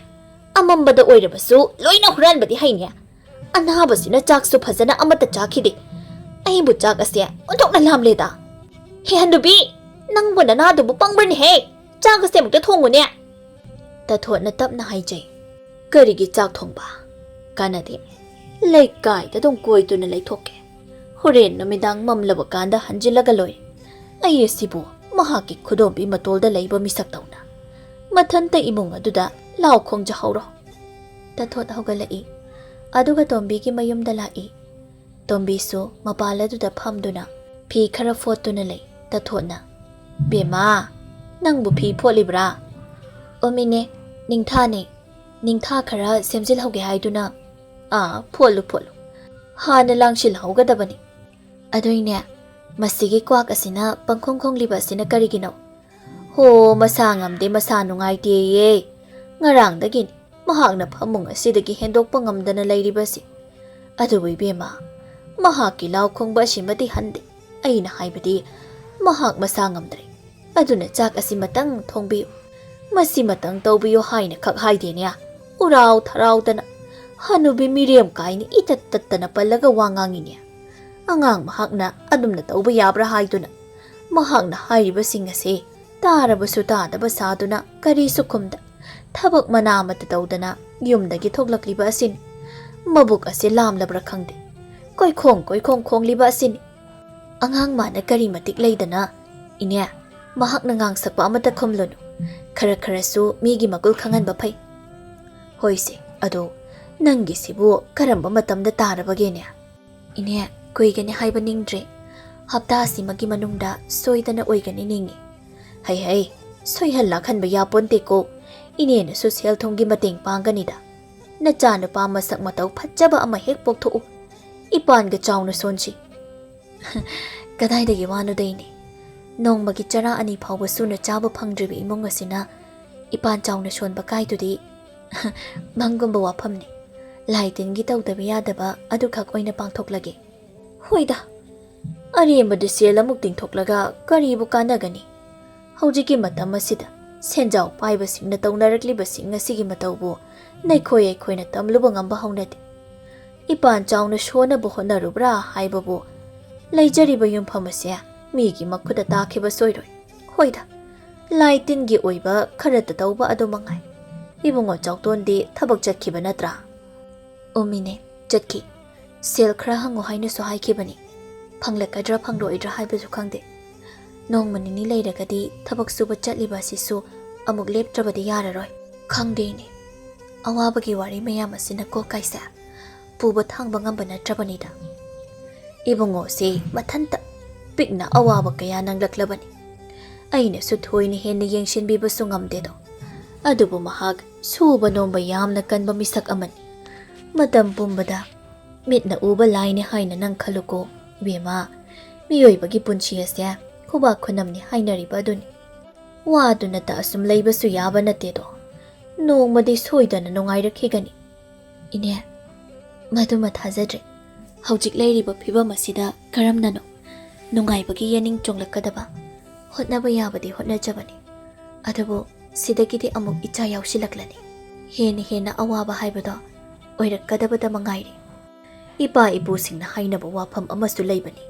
ꯑꯃꯝꯕꯗ ꯑꯣꯏꯔꯕꯁꯨ ꯂꯣꯏꯅ ꯍꯨꯔꯥꯟꯕꯗꯤ ꯍꯩꯅꯦ꯫ ꯑꯅꯥꯕꯁꯤꯅ ꯆꯥꯛꯁꯨ ꯐꯖꯅ ꯑꯃꯠꯇ ꯆꯥꯈꯤꯗꯦ꯫ ꯑꯩꯕꯨ ꯆꯥꯛ ꯑꯁꯦ ꯑꯣꯟꯊꯣꯛꯅ ꯂꯥꯝꯂꯦꯗ꯫ ꯍꯦ ꯍꯟꯗꯨꯕꯤ, ꯅꯪꯕꯨ ꯅꯅꯥꯗꯨꯕꯨ ꯄꯪꯕ꯭ꯔꯅꯦꯍꯦ? ꯆꯥꯛ ꯑꯁꯦ ꯑꯃꯨꯛꯇ ꯊꯣꯡꯉꯨꯅꯦ꯫ ꯇꯥꯊꯣꯠꯅ ꯇꯞꯅ ꯍꯥꯏꯖꯩ꯫ ꯀꯔꯤꯒꯤ ꯆꯥꯛ ꯊꯣꯡꯕ? ꯀꯥꯟꯅꯗꯦ꯫ ꯂꯩꯀꯥꯏꯗ ꯑꯗꯨꯝ ꯀꯣꯏꯗꯨꯅ ꯂꯩꯊꯣꯛꯀꯦ꯫ ꯍꯣꯔꯦꯟ ꯅꯨꯃꯤꯗꯥꯡ ꯃꯝꯂꯕ ꯀꯥꯟꯗ ꯍꯟꯖꯤꯜꯂꯒ ꯂꯣꯏꯔꯦ꯫ ꯑꯩ ꯑꯁꯤꯕꯨ ꯃꯍꯥꯛꯀꯤ ꯈꯨꯗꯣꯝꯕꯤ ꯃꯇꯣꯜꯗ ꯂꯩꯕ ꯃꯤꯁꯛ ꯇꯧꯅ ꯃꯊꯟꯇ ꯏꯃꯨꯡ ꯑꯗꯨꯗ ꯂꯥꯎ ꯈꯣꯡꯖꯍꯧꯔꯣ꯫ ꯇꯥꯊꯣꯠ ꯍꯧꯒꯠꯂꯛꯏ꯫ ꯑꯗꯨꯒ ꯇꯣꯝꯕꯤꯒꯤ ꯃꯌꯨꯝꯗ ꯂꯥꯛꯏ꯫ ꯇꯣꯝꯕꯤꯁꯨ ꯃꯄꯥꯜ ꯑꯗꯨꯗ ꯐꯝꯗꯨꯅ ꯐꯤ ꯈꯔ ꯐꯣꯠꯇꯨꯅ ꯂꯩ꯫ ꯇꯥꯊꯣꯠꯅ, ꯕꯦꯝꯃꯥ, ꯅꯪꯕꯨ ꯐꯤ ꯐꯣꯠꯂꯤꯕ꯭ꯔꯥ? ꯑꯣꯃꯤꯅꯦ, ꯅꯤꯡꯊꯥꯅꯦ꯫ ꯅꯤꯡꯊꯥ ꯈꯔ ꯁꯦꯝꯖꯤꯜꯍꯧꯒꯦ ꯍꯥꯏꯗꯨꯅ꯫ ꯐꯣꯠꯂꯨ ꯐꯣꯠꯂꯨ꯫ ꯍꯥꯟꯅ ꯂꯥꯡꯁꯤꯜꯍꯧꯒꯗꯕꯅꯤ꯫ ꯑꯗꯨꯏꯅꯦ, ꯃꯁꯤꯒꯤ ꯀ꯭ꯋꯥꯛ ꯑꯁꯤꯅ ꯄꯪꯈꯣꯡ ꯈꯣꯡꯂꯤꯕ ꯑꯁꯤꯅ ꯀꯔꯤꯒꯤꯅꯣ? ꯍꯣ, ꯃꯁꯥ ꯉꯝꯗꯦ, ꯃꯁꯥ ꯅꯨꯡꯉꯥꯏꯇꯦꯌꯦ꯫ ꯉꯔꯥꯡꯗꯒꯤꯅꯤ ꯃꯍꯥꯛꯅ ꯐꯃꯨꯡ ꯑꯁꯤꯗꯒꯤ ꯍꯦꯟꯗꯣꯛꯄ ꯉꯝꯗꯅ ꯂꯩꯔꯤꯕꯁꯤ꯫ ꯑꯗꯨꯕꯨ ꯏꯕꯦꯝꯃ, ꯃꯍꯥꯛꯀꯤ ꯂꯥꯎ ꯈꯣꯡꯕ ꯑꯁꯤꯃꯗꯤ ꯍꯟꯗꯦ꯫ ꯑꯩꯅ ꯍꯥꯏꯕꯗꯤ ꯃꯍꯥꯛ ꯃꯁꯥ ꯉꯝꯗ꯭ꯔꯦ, ꯑꯗꯨꯅ ꯆꯥꯛ ꯑꯁꯤꯃꯇꯪ ꯊꯣꯡꯕꯤꯌꯨ, ꯃꯁꯤꯃꯇꯪ ꯇꯧꯕꯤꯌꯨ ꯍꯥꯏꯅ ꯈꯛ ꯍꯥꯏꯗꯦꯅꯦ꯫ ꯎꯔꯥꯎ ꯊꯔꯥꯎꯗꯅ ꯍꯅꯨꯕꯤ ꯃꯤꯔꯦꯝ ꯀꯥꯏꯅ ꯏꯇꯠ ꯇꯠꯇꯅ ꯄꯜꯂꯒ ꯋꯥ ꯉꯥꯡꯉꯤꯅꯦ꯫ ꯑꯉꯥꯡ ꯃꯍꯥꯛꯅ ꯑꯗꯨꯝꯅ ꯇꯧꯕ ꯌꯥꯕ꯭ꯔꯥ ꯍꯥꯏꯗꯨꯅ ꯃꯍꯥꯛꯅ ꯍꯥꯏꯔꯤꯕꯁꯤꯡ ꯑꯁꯤ ꯇꯥꯔꯕꯁꯨ ꯇꯥꯗꯕ ꯁꯥꯗꯨꯅ ꯀꯔꯤꯁꯨ ꯈꯨꯝꯗ ꯊꯕꯛ ꯃꯅꯥ ꯑꯃꯠꯇ ꯇꯧꯗꯅ ꯌꯨꯝꯗꯒꯤ ꯊꯣꯛꯂꯛꯂꯤꯕ ꯑꯁꯤꯅꯤ꯫ ꯃꯕꯨꯛ ꯑꯁꯤ ꯂꯥꯝꯂꯕ꯭ꯔꯥ ꯈꯪꯗꯦ, ꯀꯣꯏꯈꯣꯡ ꯀꯣꯏꯈꯣꯡ ꯈꯣꯡꯂꯤꯕ ꯑꯁꯤꯅꯤ꯫ ꯑꯉꯥꯡ ꯃꯥꯅ ꯀꯔꯤ ꯃꯇꯤꯛ ꯂꯩꯗꯅ? ꯏꯅꯦ, ꯃꯍꯥꯛꯅ ꯉꯥꯡꯁꯛꯄ ꯑꯃꯠꯇ ꯈꯨꯝꯂꯨꯅꯨ꯫ ꯈꯔ ꯈꯔꯁꯨ ꯃꯤꯒꯤ ꯃꯒꯨꯜ ꯈꯪꯍꯟꯕ ꯐꯩ꯫ ꯍꯣꯏꯁꯦ, ꯑꯗꯣ ꯅꯪꯒꯤꯁꯤꯕꯨ ꯀꯔꯝꯕ ꯃꯇꯝꯗ ꯇꯥꯔꯕꯒꯦꯅꯦ? ꯏꯅꯦ, ꯀꯨꯏꯒꯅꯤ ꯍꯥꯏꯕ ꯅꯤꯡꯗ꯭ꯔꯦ꯫ ꯍꯞꯇꯥ ꯑꯁꯤꯃꯒꯤ ꯃꯅꯨꯡꯗ ꯁꯣꯏꯗꯅ ꯑꯣꯏꯒꯅꯤ ꯅꯤꯡꯉꯤ꯫ ꯍꯩ, ꯁꯣꯏꯍꯜ ꯂꯥꯛꯍꯟꯕ ꯌꯥꯄꯣꯟꯇꯦꯀꯣ꯫ ꯏꯅꯦꯅꯁꯨ ꯁꯦꯜ ꯊꯨꯝꯒꯤ ꯃꯇꯦꯡ ꯄꯥꯡꯒꯅꯤꯗ꯫ ꯅꯆꯥꯅꯨꯄꯥ ꯃꯁꯛ ꯃꯇꯧ ꯐꯖꯕ ꯑꯃ ꯍꯦꯛ ꯄꯣꯛꯊꯣꯛꯎ, ꯏꯄꯥꯟꯒ ꯆꯥꯎꯅ ꯁꯣꯟꯁꯤ꯫ ꯀꯗꯥꯏꯗꯒꯤ ꯋꯥꯅꯣꯗꯩꯅꯤ? ꯅꯣꯡꯃꯒꯤ ꯆꯔꯥ 2 ꯐꯥꯎꯕ ꯁꯨꯅ ꯆꯥꯕ ꯐꯪꯗ꯭ꯔꯤꯕ ꯏꯃꯨꯡ ꯑꯁꯤꯅ ꯏꯄꯥꯟ ꯆꯥꯎꯅ ꯁꯣꯟꯕ ꯀꯥꯏꯗꯨꯗꯤ ꯃꯪꯒꯨꯝꯕ ꯋꯥꯐꯝꯅꯤ꯫ ꯂꯥꯏ ꯇꯤꯟꯒꯤ ꯇꯧꯗꯕ ꯌꯥꯗꯕ ꯑꯗꯨꯈꯛ ꯑꯣꯏꯅ ꯄꯥꯡꯊꯣꯛꯂꯒꯦ꯫ ꯍꯣꯏꯗ, ꯑꯔꯦꯝꯕꯗ ꯁꯦꯜ ꯑꯃꯨꯛ ꯇꯤꯡꯊꯣꯛꯂꯒ ꯀꯔꯤꯕꯨ ꯀꯥꯟꯅꯒꯅꯤ? ꯍꯧꯖꯤꯛꯀꯤ ꯃꯇꯝ ꯑꯁꯤꯗ ꯁꯦꯟꯖꯥꯎ ꯄꯥꯏꯕꯁꯤꯡꯅ ꯇꯧꯅꯔꯛꯂꯤꯕꯁꯤꯡ ꯑꯁꯤꯒꯤ ꯃꯇꯧꯕꯨ ꯅꯩꯈꯣꯏ ꯑꯩꯈꯣꯏꯅ ꯇꯝꯂꯨꯕ ꯉꯝꯕ ꯍꯧꯅꯗꯦ꯫ ꯏꯄꯥꯟ ꯆꯥꯎꯅ ꯁꯣꯟꯅꯕ ꯍꯣꯠꯅꯔꯨꯕ꯭ꯔꯥ ꯍꯥꯏꯕꯕꯨ ꯂꯩꯖꯔꯤꯕ ꯌꯨꯝꯐꯝ ꯑꯁꯦ ꯃꯤꯒꯤ ꯃꯈꯨꯠꯇ ꯇꯥꯈꯤꯕ ꯁꯣꯏꯔꯣꯏ꯫ ꯍꯣꯏꯗ, ꯂꯥꯏ ꯇꯤꯟꯒꯤ ꯑꯣꯏꯕ ꯈꯔꯇ ꯇꯧꯕ ꯑꯗꯨ ꯃꯉꯥꯏ꯫ ꯏꯕꯨꯡꯉꯣ ꯆꯥꯎꯇꯣꯟꯗꯤ ꯊꯕꯛ ꯆꯠꯈꯤꯕ ꯅꯠꯇ꯭ꯔꯥ? ꯎꯃꯤꯅꯦ, ꯆꯠꯈꯤ꯫ ꯁꯦꯜ ꯈꯔ ꯍꯪꯉꯨ ꯍꯥꯏꯅꯁꯨ ꯍꯥꯏꯈꯤꯕꯅꯤ꯫ ꯐꯪꯂꯛꯀꯗ꯭ꯔꯥ ꯐꯪꯂꯣꯏꯗ꯭ꯔꯥ ꯍꯥꯏꯕꯁꯨ ꯈꯪꯗꯦ ꯅꯣꯡꯃ ꯅꯤꯅꯤ ꯂꯩꯔꯒꯗꯤ ꯊꯕꯛ ꯁꯨꯕ ꯆꯠꯂꯤꯕ ꯑꯁꯤꯁꯨ ꯑꯃꯨꯛ ꯂꯦꯞꯇ꯭ꯔꯕꯗꯤ ꯌꯥꯔꯔꯣꯏ ꯈꯪꯗꯦꯅꯦ ꯑꯋꯥꯕꯒꯤ ꯋꯥꯔꯤ ꯃꯌꯥꯝ ꯑꯁꯤꯅ ꯀꯣꯛꯀꯥꯏꯁꯦ ꯄꯨꯕ ꯊꯥꯡꯕ ꯉꯝꯕ ꯅꯠꯇ꯭ꯔꯕꯅꯤꯗ ꯏꯕꯨꯡꯉꯣꯁꯤ ꯃꯊꯟꯇ ꯄꯤꯛꯅ ꯑꯋꯥꯕ ꯀꯌꯥ ꯅꯪꯂꯛꯂꯕꯅꯤ ꯑꯩꯅꯁꯨ ꯊꯣꯏꯅ ꯍꯦꯟꯅ ꯌꯦꯡꯁꯤꯟꯕꯤꯕꯁꯨ ꯉꯝꯗꯦꯗꯣ ꯑꯗꯨꯕꯨ ꯃꯍꯥꯛ ꯁꯨꯕ ꯅꯣꯝꯕ ꯌꯥꯝꯅ ꯀꯟꯕ ꯃꯤꯁꯛ ꯑꯃꯅꯤ ꯃꯇꯝ ꯄꯨꯝꯕꯗ ꯃꯤꯠꯅ ꯎꯕ ꯂꯥꯏꯅꯤ ꯍꯥꯏꯅ ꯅꯪ ꯈꯜꯂꯨꯀꯣ ꯏꯕꯦꯝꯃ ꯃꯤꯑꯣꯏꯕꯒꯤ ꯄꯨꯟꯁꯤ ꯑꯁꯦ ꯈꯨꯕꯥꯛ ꯈꯨꯅꯝꯅꯤ ꯍꯥꯏꯅꯔꯤꯕ ꯑꯗꯨꯅꯤ ꯋꯥꯗꯨꯅꯇ ꯑꯁꯨꯝ ꯂꯩꯕꯁꯨ ꯌꯥꯕ ꯅꯠꯇꯦꯗꯣ ꯅꯣꯡꯃꯗꯤ ꯁꯣꯏꯗꯅ ꯅꯨꯡꯉꯥꯏꯔꯛꯈꯤꯒꯅꯤ ꯏꯅꯦ ꯃꯗꯨꯃ ꯊꯥꯖꯗ꯭ꯔꯦ ꯍꯧꯖꯤꯛ ꯂꯩꯔꯤꯕ ꯐꯤꯕꯝ ꯑꯁꯤꯗ ꯀꯔꯝꯅꯅꯣ ꯅꯨꯡꯉꯥꯏꯕꯒꯤ ꯌꯦꯅꯤꯡ ꯆꯣꯡꯂꯛꯀꯗꯕ ꯍꯣꯠꯅꯕ ꯌꯥꯕꯗꯤ ꯍꯣꯠꯅꯖꯕꯅꯤ ꯑꯗꯨꯕꯨ ꯁꯤꯗꯒꯤꯗꯤ ꯑꯃꯨꯛ ꯏꯆꯥ ꯌꯥꯎꯁꯤꯜꯂꯛꯂꯅꯤ ꯍꯦꯟꯅ ꯑꯋꯥꯕ ꯍꯥꯏꯕꯗꯣ ꯑꯣꯏꯔꯛꯀꯗꯕꯗ ꯃꯉꯥꯏꯔꯦ ꯏꯄꯥ ꯏꯄꯨꯁꯤꯡꯅ ꯍꯥꯏꯅꯕ ꯋꯥꯐꯝ ꯑꯃꯁꯨ ꯂꯩꯕꯅꯤ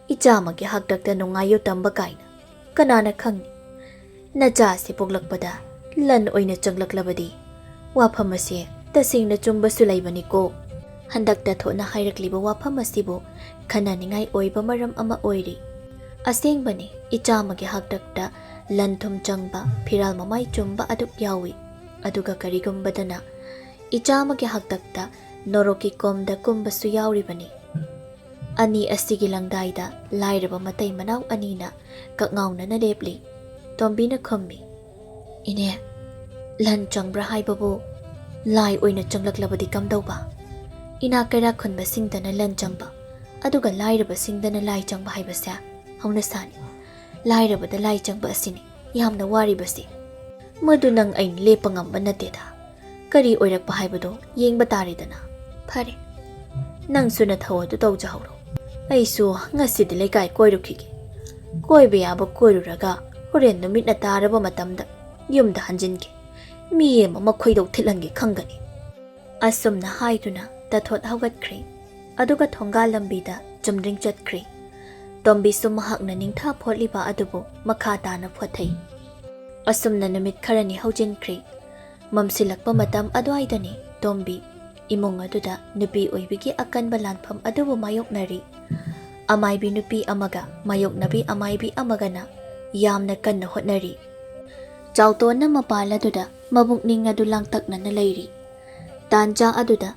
ꯏꯆꯥꯃꯒꯤ ꯍꯥꯛꯇꯛꯇ ꯅꯨꯡꯉꯥꯏꯌꯨ ꯇꯝꯕ ꯀꯥꯏꯅ ꯀꯅꯥꯅ ꯈꯪꯅꯤ ꯅꯆꯥꯁꯤ ꯄꯣꯛꯂꯛꯄꯗ ꯂꯟ ꯑꯣꯏꯅ ꯆꯪꯂꯛꯂꯕꯗꯤ ꯋꯥꯐꯝ ꯑꯁꯤ ꯇꯁꯦꯡꯅ ꯆꯨꯝꯕꯁꯨ ꯂꯩꯕꯅꯤꯀꯣ ꯍꯟꯗꯛꯇ ꯊꯣꯠꯅ ꯍꯥꯏꯔꯛꯂꯤꯕ ꯋꯥꯐꯝ ꯑꯁꯤꯕꯨ ꯈꯟꯅꯅꯤꯡꯉꯥꯏ ꯑꯣꯏꯕ ꯃꯔꯝ ꯑꯃ ꯑꯣꯏꯔꯤ ꯑꯁꯦꯡꯕꯅꯤ ꯏꯆꯥꯃꯒꯤ ꯍꯥꯛꯇꯛꯇ ꯂꯟ ꯊꯨꯝ ꯆꯪꯕ ꯐꯤꯔꯥꯜ ꯃꯃꯥꯏ ꯆꯨꯝꯕ ꯑꯗꯨꯛ ꯌꯥꯎꯏ ꯑꯗꯨꯒ ꯀꯔꯤꯒꯨꯝꯕꯗꯅ ꯏꯆꯥꯃꯒꯤ ꯍꯥꯛꯇꯛꯇ ꯅꯣꯔꯣꯛꯀꯤ ꯀꯣꯝꯗ ꯀꯨꯝꯕꯁꯨ ꯌꯥꯎꯔꯤꯕꯅꯤ ꯑꯅꯤ ꯑꯁꯤꯒꯤ ꯂꯪꯗꯥꯏꯗ ꯂꯥꯏꯔꯕ ꯃꯇꯩ ꯃꯅꯥꯎ ꯑꯅꯤꯅ ꯀꯛꯉꯥꯎꯅꯅ ꯂꯦꯞꯂꯤ ꯇꯣꯝꯕꯤꯅ ꯈꯨꯝꯃꯤ ꯏꯅꯦ ꯂꯟ ꯆꯪꯕ꯭ꯔꯥ ꯍꯥꯏꯕꯕꯨ ꯂꯥꯏ ꯑꯣꯏꯅ ꯆꯪꯂꯛꯂꯕꯗꯤ ꯀꯝꯗꯧꯕ ꯏꯅꯥꯛ ꯀꯩꯔꯥꯛ ꯈꯨꯟꯕꯁꯤꯡꯗꯅ ꯂꯟ ꯆꯪꯕ ꯑꯗꯨꯒ ꯂꯥꯏꯔꯕꯁꯤꯡꯗꯅ ꯂꯥꯏ ꯆꯪꯕ ꯍꯥꯏꯕꯁꯦ ꯍꯧꯅꯁꯥꯅꯤ ꯂꯥꯏꯔꯕꯗ ꯂꯥꯏ ꯆꯪꯕ ꯑꯁꯤꯅꯤ ꯌꯥꯝꯅ ꯋꯥꯔꯤꯕꯁꯤ ꯃꯗꯨ ꯅꯪ ꯑꯩꯅ ꯂꯦꯞꯄ ꯉꯝꯕ ꯅꯠꯇꯦꯗ ꯀꯔꯤ ꯑꯣꯏꯔꯛꯄ ꯍꯥꯏꯕꯗꯣ ꯌꯦꯡꯕ ꯇꯥꯔꯦꯗꯅ ꯐꯔꯦ ꯅꯪꯁꯨ ꯅꯊꯧ ꯑꯗꯨ ꯇꯧꯖꯍꯧꯔꯣ ꯑꯩꯁꯨ ꯉꯁꯤꯗꯤ ꯂꯩꯀꯥꯏ ꯀꯣꯏꯔꯨꯈꯤꯒꯦ ꯀꯣꯏꯕ ꯌꯥꯕ ꯀꯣꯏꯔꯨꯔꯒ ꯍꯣꯔꯦꯟ ꯅꯨꯃꯤꯠꯅ ꯇꯥꯔꯕ ꯃꯇꯝꯗ ꯌꯨꯝꯗ ꯍꯟꯖꯤꯟꯒꯦ ꯃꯤ ꯑꯃ ꯃꯈꯣꯏꯗꯧ ꯊꯤꯠꯍꯟꯒꯦ ꯈꯪꯒꯅꯤ ꯑꯁꯨꯝꯅ ꯍꯥꯏꯗꯨꯅ ꯇꯊꯣꯠ ꯍꯧꯒꯠꯈ꯭ꯔꯦ ꯑꯗꯨꯒ ꯊꯣꯡꯒꯥꯜ ꯂꯝꯕꯤꯗ ꯆꯨꯝꯗ꯭ꯔꯤꯡ ꯆꯠꯈ꯭ꯔꯦ ꯇꯣꯝꯕꯤꯁꯨ ꯃꯍꯥꯛꯅ ꯅꯤꯡꯊꯥ ꯐꯣꯠꯂꯤꯕ ꯑꯗꯨꯕꯨ ꯃꯈꯥ ꯇꯥꯅ ꯐꯣꯠꯊꯩ ꯑꯁꯨꯝꯅ ꯅꯨꯃꯤꯠ ꯈꯔꯅꯤ ꯍꯧꯖꯤꯟꯈ꯭ꯔꯦ ꯃꯝꯁꯤꯜꯂꯛꯄ ꯃꯇꯝ ꯑꯗꯨꯋꯥꯏꯗꯅꯤ ꯇꯣꯝꯕꯤ ꯏꯃꯨꯡ ꯑꯗꯨꯗ ꯅꯨꯄꯤ ꯑꯣꯏꯕꯒꯤ ꯑꯀꯟꯕ ꯂꯥꯟꯐꯝ ꯑꯗꯨꯕꯨ ꯃꯥꯌꯣꯛꯅꯔꯤ ꯑꯃꯥꯏꯕꯤ ꯅꯨꯄꯤ ꯑꯃꯒ ꯃꯥꯌꯣꯛꯅꯕꯤ ꯑꯃꯥꯏꯕꯤ ꯑꯃꯒꯅ ꯌꯥꯝꯅ ꯀꯟꯅ ꯍꯣꯠꯅꯔꯤ ꯆꯥꯎꯇꯣꯟꯅ ꯃꯄꯥꯜ ꯑꯗꯨꯗ ꯃꯕꯨꯛꯅꯤꯡ ꯑꯗꯨ ꯂꯥꯡꯇꯛꯅꯅ ꯂꯩꯔꯤ ꯇꯥꯟꯖꯥ ꯑꯗꯨꯗ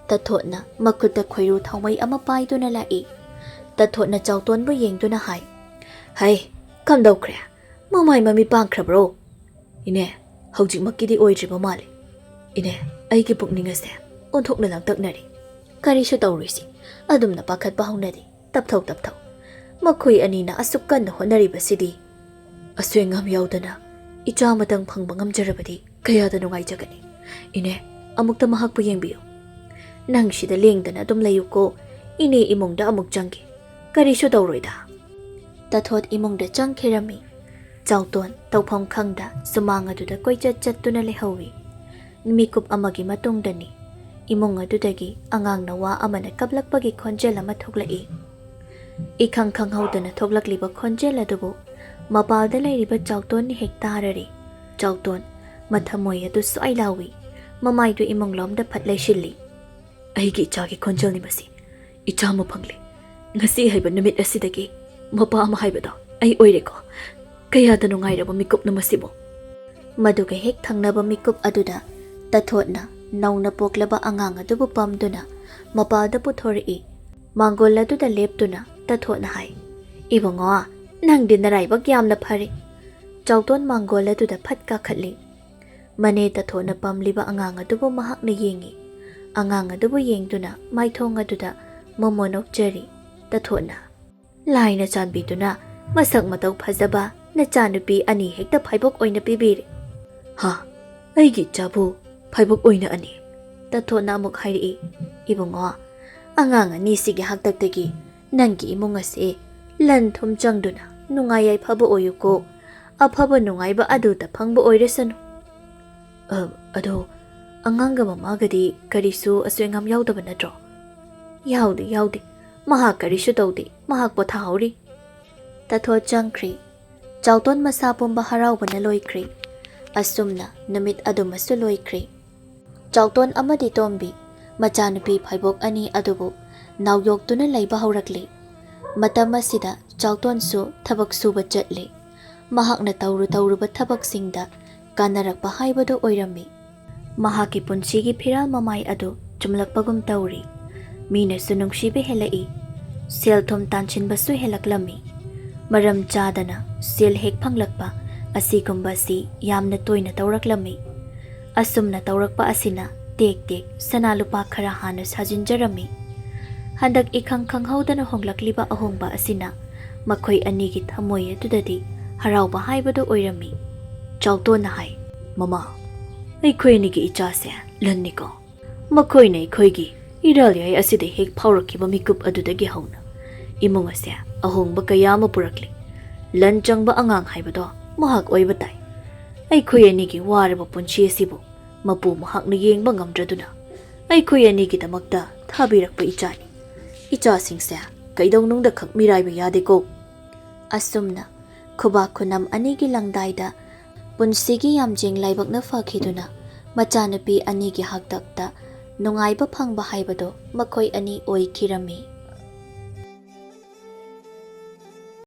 ꯇꯊꯣꯠꯅ ꯃꯈꯨꯠꯇ ꯈꯣꯏꯔꯨ ꯊꯥꯎꯃꯩ ꯑꯃ ꯄꯥꯏꯗꯨꯅ ꯂꯥꯛꯏ ꯇꯊꯣꯠꯅ ꯆꯥꯎꯇꯣꯟꯕꯨ ꯌꯦꯡꯗꯨꯅ ꯍꯥꯏ ꯍꯩ ꯀꯝꯗꯧꯈ꯭ꯔꯦ ꯃꯃꯥꯏ ꯃꯃꯤ ꯄꯥꯡꯈ꯭ꯔꯕ꯭ꯔꯣ ꯏꯅꯦ ꯍꯧꯖꯤꯛꯃꯛꯀꯤꯗꯤ ꯑꯣꯏꯗ꯭ꯔꯤꯕ ꯃꯥꯜꯂꯤ ꯏꯅꯦ ꯑꯩꯒꯤ ꯄꯨꯛꯅꯤꯡ ꯑꯁꯦ ꯑꯣꯟꯊꯣꯛꯅ ꯂꯥꯡꯇꯛꯅꯔꯤ ꯀꯔꯤꯁꯨ ꯇꯧꯔꯣꯏꯁꯤ ꯑꯗꯨꯝꯅ ꯄꯥꯈꯠꯄ ꯍꯧꯅꯗꯦ ꯇꯞꯊꯧ ꯃꯈꯣꯏ ꯑꯅꯤꯅ ꯑꯁꯨꯛ ꯀꯟꯅ ꯍꯣꯠꯅꯔꯤꯕꯁꯤꯗꯤ ꯑꯁꯣꯏ ꯑꯉꯥꯝ ꯌꯥꯎꯗꯅ ꯏꯆꯥ ꯑꯃꯇꯪ ꯐꯪꯕ ꯉꯝꯖꯔꯕꯗꯤ ꯀꯌꯥꯗ ꯅꯨꯡꯉꯥꯏꯖꯒꯅꯤ ꯏꯅꯦ ꯑꯃꯨꯛꯇ ꯃꯍꯥꯛꯄꯨ ꯌꯦꯡꯕꯤꯌꯨ ꯅꯪ ꯁꯤꯗ ꯂꯦꯡꯗꯅ ꯑꯗꯨꯝ ꯂꯩꯌꯨꯀꯣ ꯏꯅꯦ ꯏꯃꯨꯡꯗ ꯑꯃꯨꯛ ꯆꯪꯒꯦ ꯀꯔꯤꯁꯨ ꯇꯧꯔꯣꯏꯗ ꯇꯊꯣꯠ ꯏꯃꯨꯡꯗ ꯆꯪꯈꯤꯔꯝꯃꯤ ꯆꯥꯎꯇꯣꯟ ꯇꯧꯐꯝ ꯈꯪꯗ ꯁꯨꯃꯥꯡ ꯑꯗꯨꯗ ꯀꯣꯏꯆꯠ ꯆꯠꯇꯨꯅ ꯂꯩꯍꯧꯏ ꯃꯤꯀꯨꯞ ꯑꯃꯒꯤ ꯃꯇꯨꯡꯗꯅꯤ ꯏꯃꯨꯡ ꯑꯗꯨꯗꯒꯤ ꯑꯉꯥꯡ ꯅꯋꯥ ꯑꯃꯅ ꯀꯞꯂꯛꯄꯒꯤ ꯈꯣꯟꯖꯦꯜ ꯑꯃ ꯊꯣꯛꯂꯛꯏ ꯏꯈꯪ ꯈꯪꯍꯧꯗꯅ ꯊꯣꯛꯂꯛꯂꯤꯕ ꯈꯣꯟꯖꯦꯜ ꯑꯗꯨꯕꯨ ꯃꯄꯥꯜꯗ ꯂꯩꯔꯤꯕ ꯆꯥꯎꯇꯣꯟꯅ ꯍꯦꯛ ꯇꯥꯔꯔꯤ ꯆꯥꯎꯇꯣꯟ ꯃꯊꯃꯣꯏ ꯑꯗꯨ ꯁ꯭ꯋꯥꯏ ꯂꯥꯎꯏ ꯃꯃꯥꯏꯗꯨ ꯏꯃꯨꯡꯂꯣꯝꯗ ꯐꯠ ꯂꯩꯁꯤꯜꯂꯤ ꯑꯩꯒꯤ ꯏꯆꯥꯒꯤ ꯈꯣꯟꯖꯦꯜꯅꯤ ꯃꯁꯤ ꯏꯆꯥ ꯑꯃ ꯐꯪꯂꯦ ꯉꯁꯤ ꯍꯥꯏꯕ ꯅꯨꯃꯤꯠ ꯑꯁꯤꯗꯒꯤ ꯃꯄꯥ ꯑꯃ ꯍꯥꯏꯕꯗꯣ ꯑꯩ ꯑꯣꯏꯔꯦꯀꯣ ꯀꯌꯥꯗ ꯅꯨꯡꯉꯥꯏꯔꯕ ꯃꯤꯀꯨꯞꯅ ꯃꯁꯤꯕꯨ ꯃꯗꯨꯒ ꯍꯦꯛ ꯊꯪꯅꯕ ꯃꯤꯀꯨꯞ ꯑꯗꯨꯗ ꯇꯊꯣꯠꯅ ꯅꯧꯅ ꯄꯣꯛꯂꯕ ꯑꯉꯥꯡ ꯑꯗꯨꯕꯨ ꯄꯝꯗꯨꯅ ꯃꯄꯥꯜꯗ ꯄꯨꯊꯣꯔꯛꯏ ꯃꯥꯡꯒꯣꯜ ꯑꯗꯨꯗ ꯂꯦꯞꯇꯨꯅ ꯇꯊꯣꯠꯅ ꯍꯥꯏ ꯏꯕꯨꯡꯉꯣ ꯅꯪꯗꯤ ꯅꯔꯥꯏꯕꯛ ꯌꯥꯝꯅ ꯐꯔꯦ ꯆꯥꯎꯇꯣꯟ ꯃꯥꯡꯒꯣꯜ ꯑꯗꯨꯗ ꯐꯠ ꯀꯥꯈꯠꯂꯤ ꯃꯅꯦ ꯇꯊꯣꯠꯅ ꯄꯝꯂꯤꯕ ꯑꯉꯥꯡ ꯑꯗꯨꯕꯨ ꯃꯍꯥꯛꯅ ꯌꯦꯡꯉꯤ ꯑꯉꯥꯡ ꯑꯗꯨꯕꯨ ꯌꯦꯡꯗꯨꯅ ꯃꯥꯏꯊꯣꯡ ꯑꯗꯨꯗ ꯃꯣꯃꯣ ꯅꯣꯛꯆꯔꯤ ꯇꯊꯣꯠꯅ ꯂꯥꯏꯅ ꯆꯥꯟꯕꯤꯗꯨꯅ ꯃꯁꯛ ꯃꯇꯧ ꯐꯖꯕ ꯅꯆꯥꯅꯨꯄꯤ ꯑꯅꯤ ꯍꯦꯛꯇ ꯐꯥꯏꯕꯣꯛ ꯑꯣꯏꯅ ꯄꯤꯕꯤꯔꯦ ꯍꯥ ꯑꯩꯒꯤ ꯏꯆꯥꯕꯨ ꯐꯥꯏꯕꯣꯛ ꯑꯣꯏꯅ ꯑꯅꯤ ꯇꯊꯣꯠꯅ ꯑꯃꯨꯛ ꯍꯥꯏꯔꯛꯏ ꯏꯕꯨꯡꯉꯣ ꯑꯉꯥꯡ ꯑꯅꯤꯁꯤꯒꯤ ꯍꯥꯛꯇꯛꯇꯒꯤ ꯅꯪꯒꯤ ꯏꯃꯨꯡ ꯑꯁꯤ ꯂꯟ ꯊꯨꯝ ꯆꯪꯗꯨꯅ ꯅꯨꯡꯉꯥꯏ ꯌꯥꯏꯐꯕ ꯑꯣꯏꯌꯨꯀꯣ ꯑꯐꯕ ꯅꯨꯡꯉꯥꯏꯕ ꯑꯗꯨꯇ ꯐꯪꯕ ꯑꯣꯏꯔꯁꯅꯨ ꯑꯗꯣ ꯑꯉꯥꯡꯒ ꯃꯃꯥꯒꯗꯤ ꯀꯔꯤꯁꯨ ꯑꯁꯣꯏ ꯑꯉꯥꯝ ꯌꯥꯎꯗꯕ ꯅꯠꯇ꯭ꯔꯣ ꯌꯥꯎꯗꯦ ꯃꯍꯥꯛ ꯀꯔꯤꯁꯨ ꯇꯧꯗꯦ ꯃꯍꯥꯛ ꯄꯣꯊꯥꯍꯧꯔꯤ ꯇꯊꯣꯠ ꯆꯪꯈ꯭ꯔꯦ ꯆꯥꯎꯇꯣꯟ ꯃꯁꯥ ꯄꯨꯝꯕ ꯍꯔꯥꯎꯕꯅ ꯂꯣꯏꯈ꯭ꯔꯦ ꯑꯁꯨꯝꯅ ꯅꯨꯃꯤꯠ ꯑꯗꯨꯃꯁꯨ ꯂꯣꯏꯈ꯭ꯔꯦ ꯆꯥꯎꯇꯣꯟ ꯑꯃꯗꯤ ꯇꯣꯝꯕꯤ ꯃꯆꯥꯅꯨꯄꯤ ꯐꯥꯏꯕꯣꯛ ꯑꯅꯤ ꯑꯗꯨꯕꯨ ꯅꯥꯎꯌꯣꯛꯇꯨꯅ ꯂꯩꯕ ꯍꯧꯔꯛꯂꯤ Matam asida Chautonsu thabak suba chatli. Mahakna tauruba thabaksingda kanarakpa haibado oirami. Mahaki punsigi phiral mamai adu chumlakpagum tauri. Mina sunungsibe helai. Sel thom tanchinbasu helaklami. Maram chadana sel hek phanglakpa asigumba si yamna toina tauraklami. Asumna taurakpa asina tek tek sanalupa khara hana sajinjarami. Handak ikhang khanghaudana honglakliba ahongba asina makhoi anigi thamoy adudadi harauba haibado oirami. Chauton hai mama aikhoi nigi ichase lanniko makhoi nei khoigi irali aside hek phaurakkiba mikup adudagi hauna imung ase ahongba kayama purakli lan changba angang haibado mahak oiba tai aikhoi anigi waraba punchi asibu mapu mahakna yengba ngamdraduna aikhoi anigi damakta thabirakpa ichani icha singse kaidongnungda khak miraiba yadeko. Asumna khuba khunam anigi langdaida punsigi yamjeng laibakna fakhiduna machanupi anigi haktakta nungaiba phangba haibado makhoi ani oikhirami.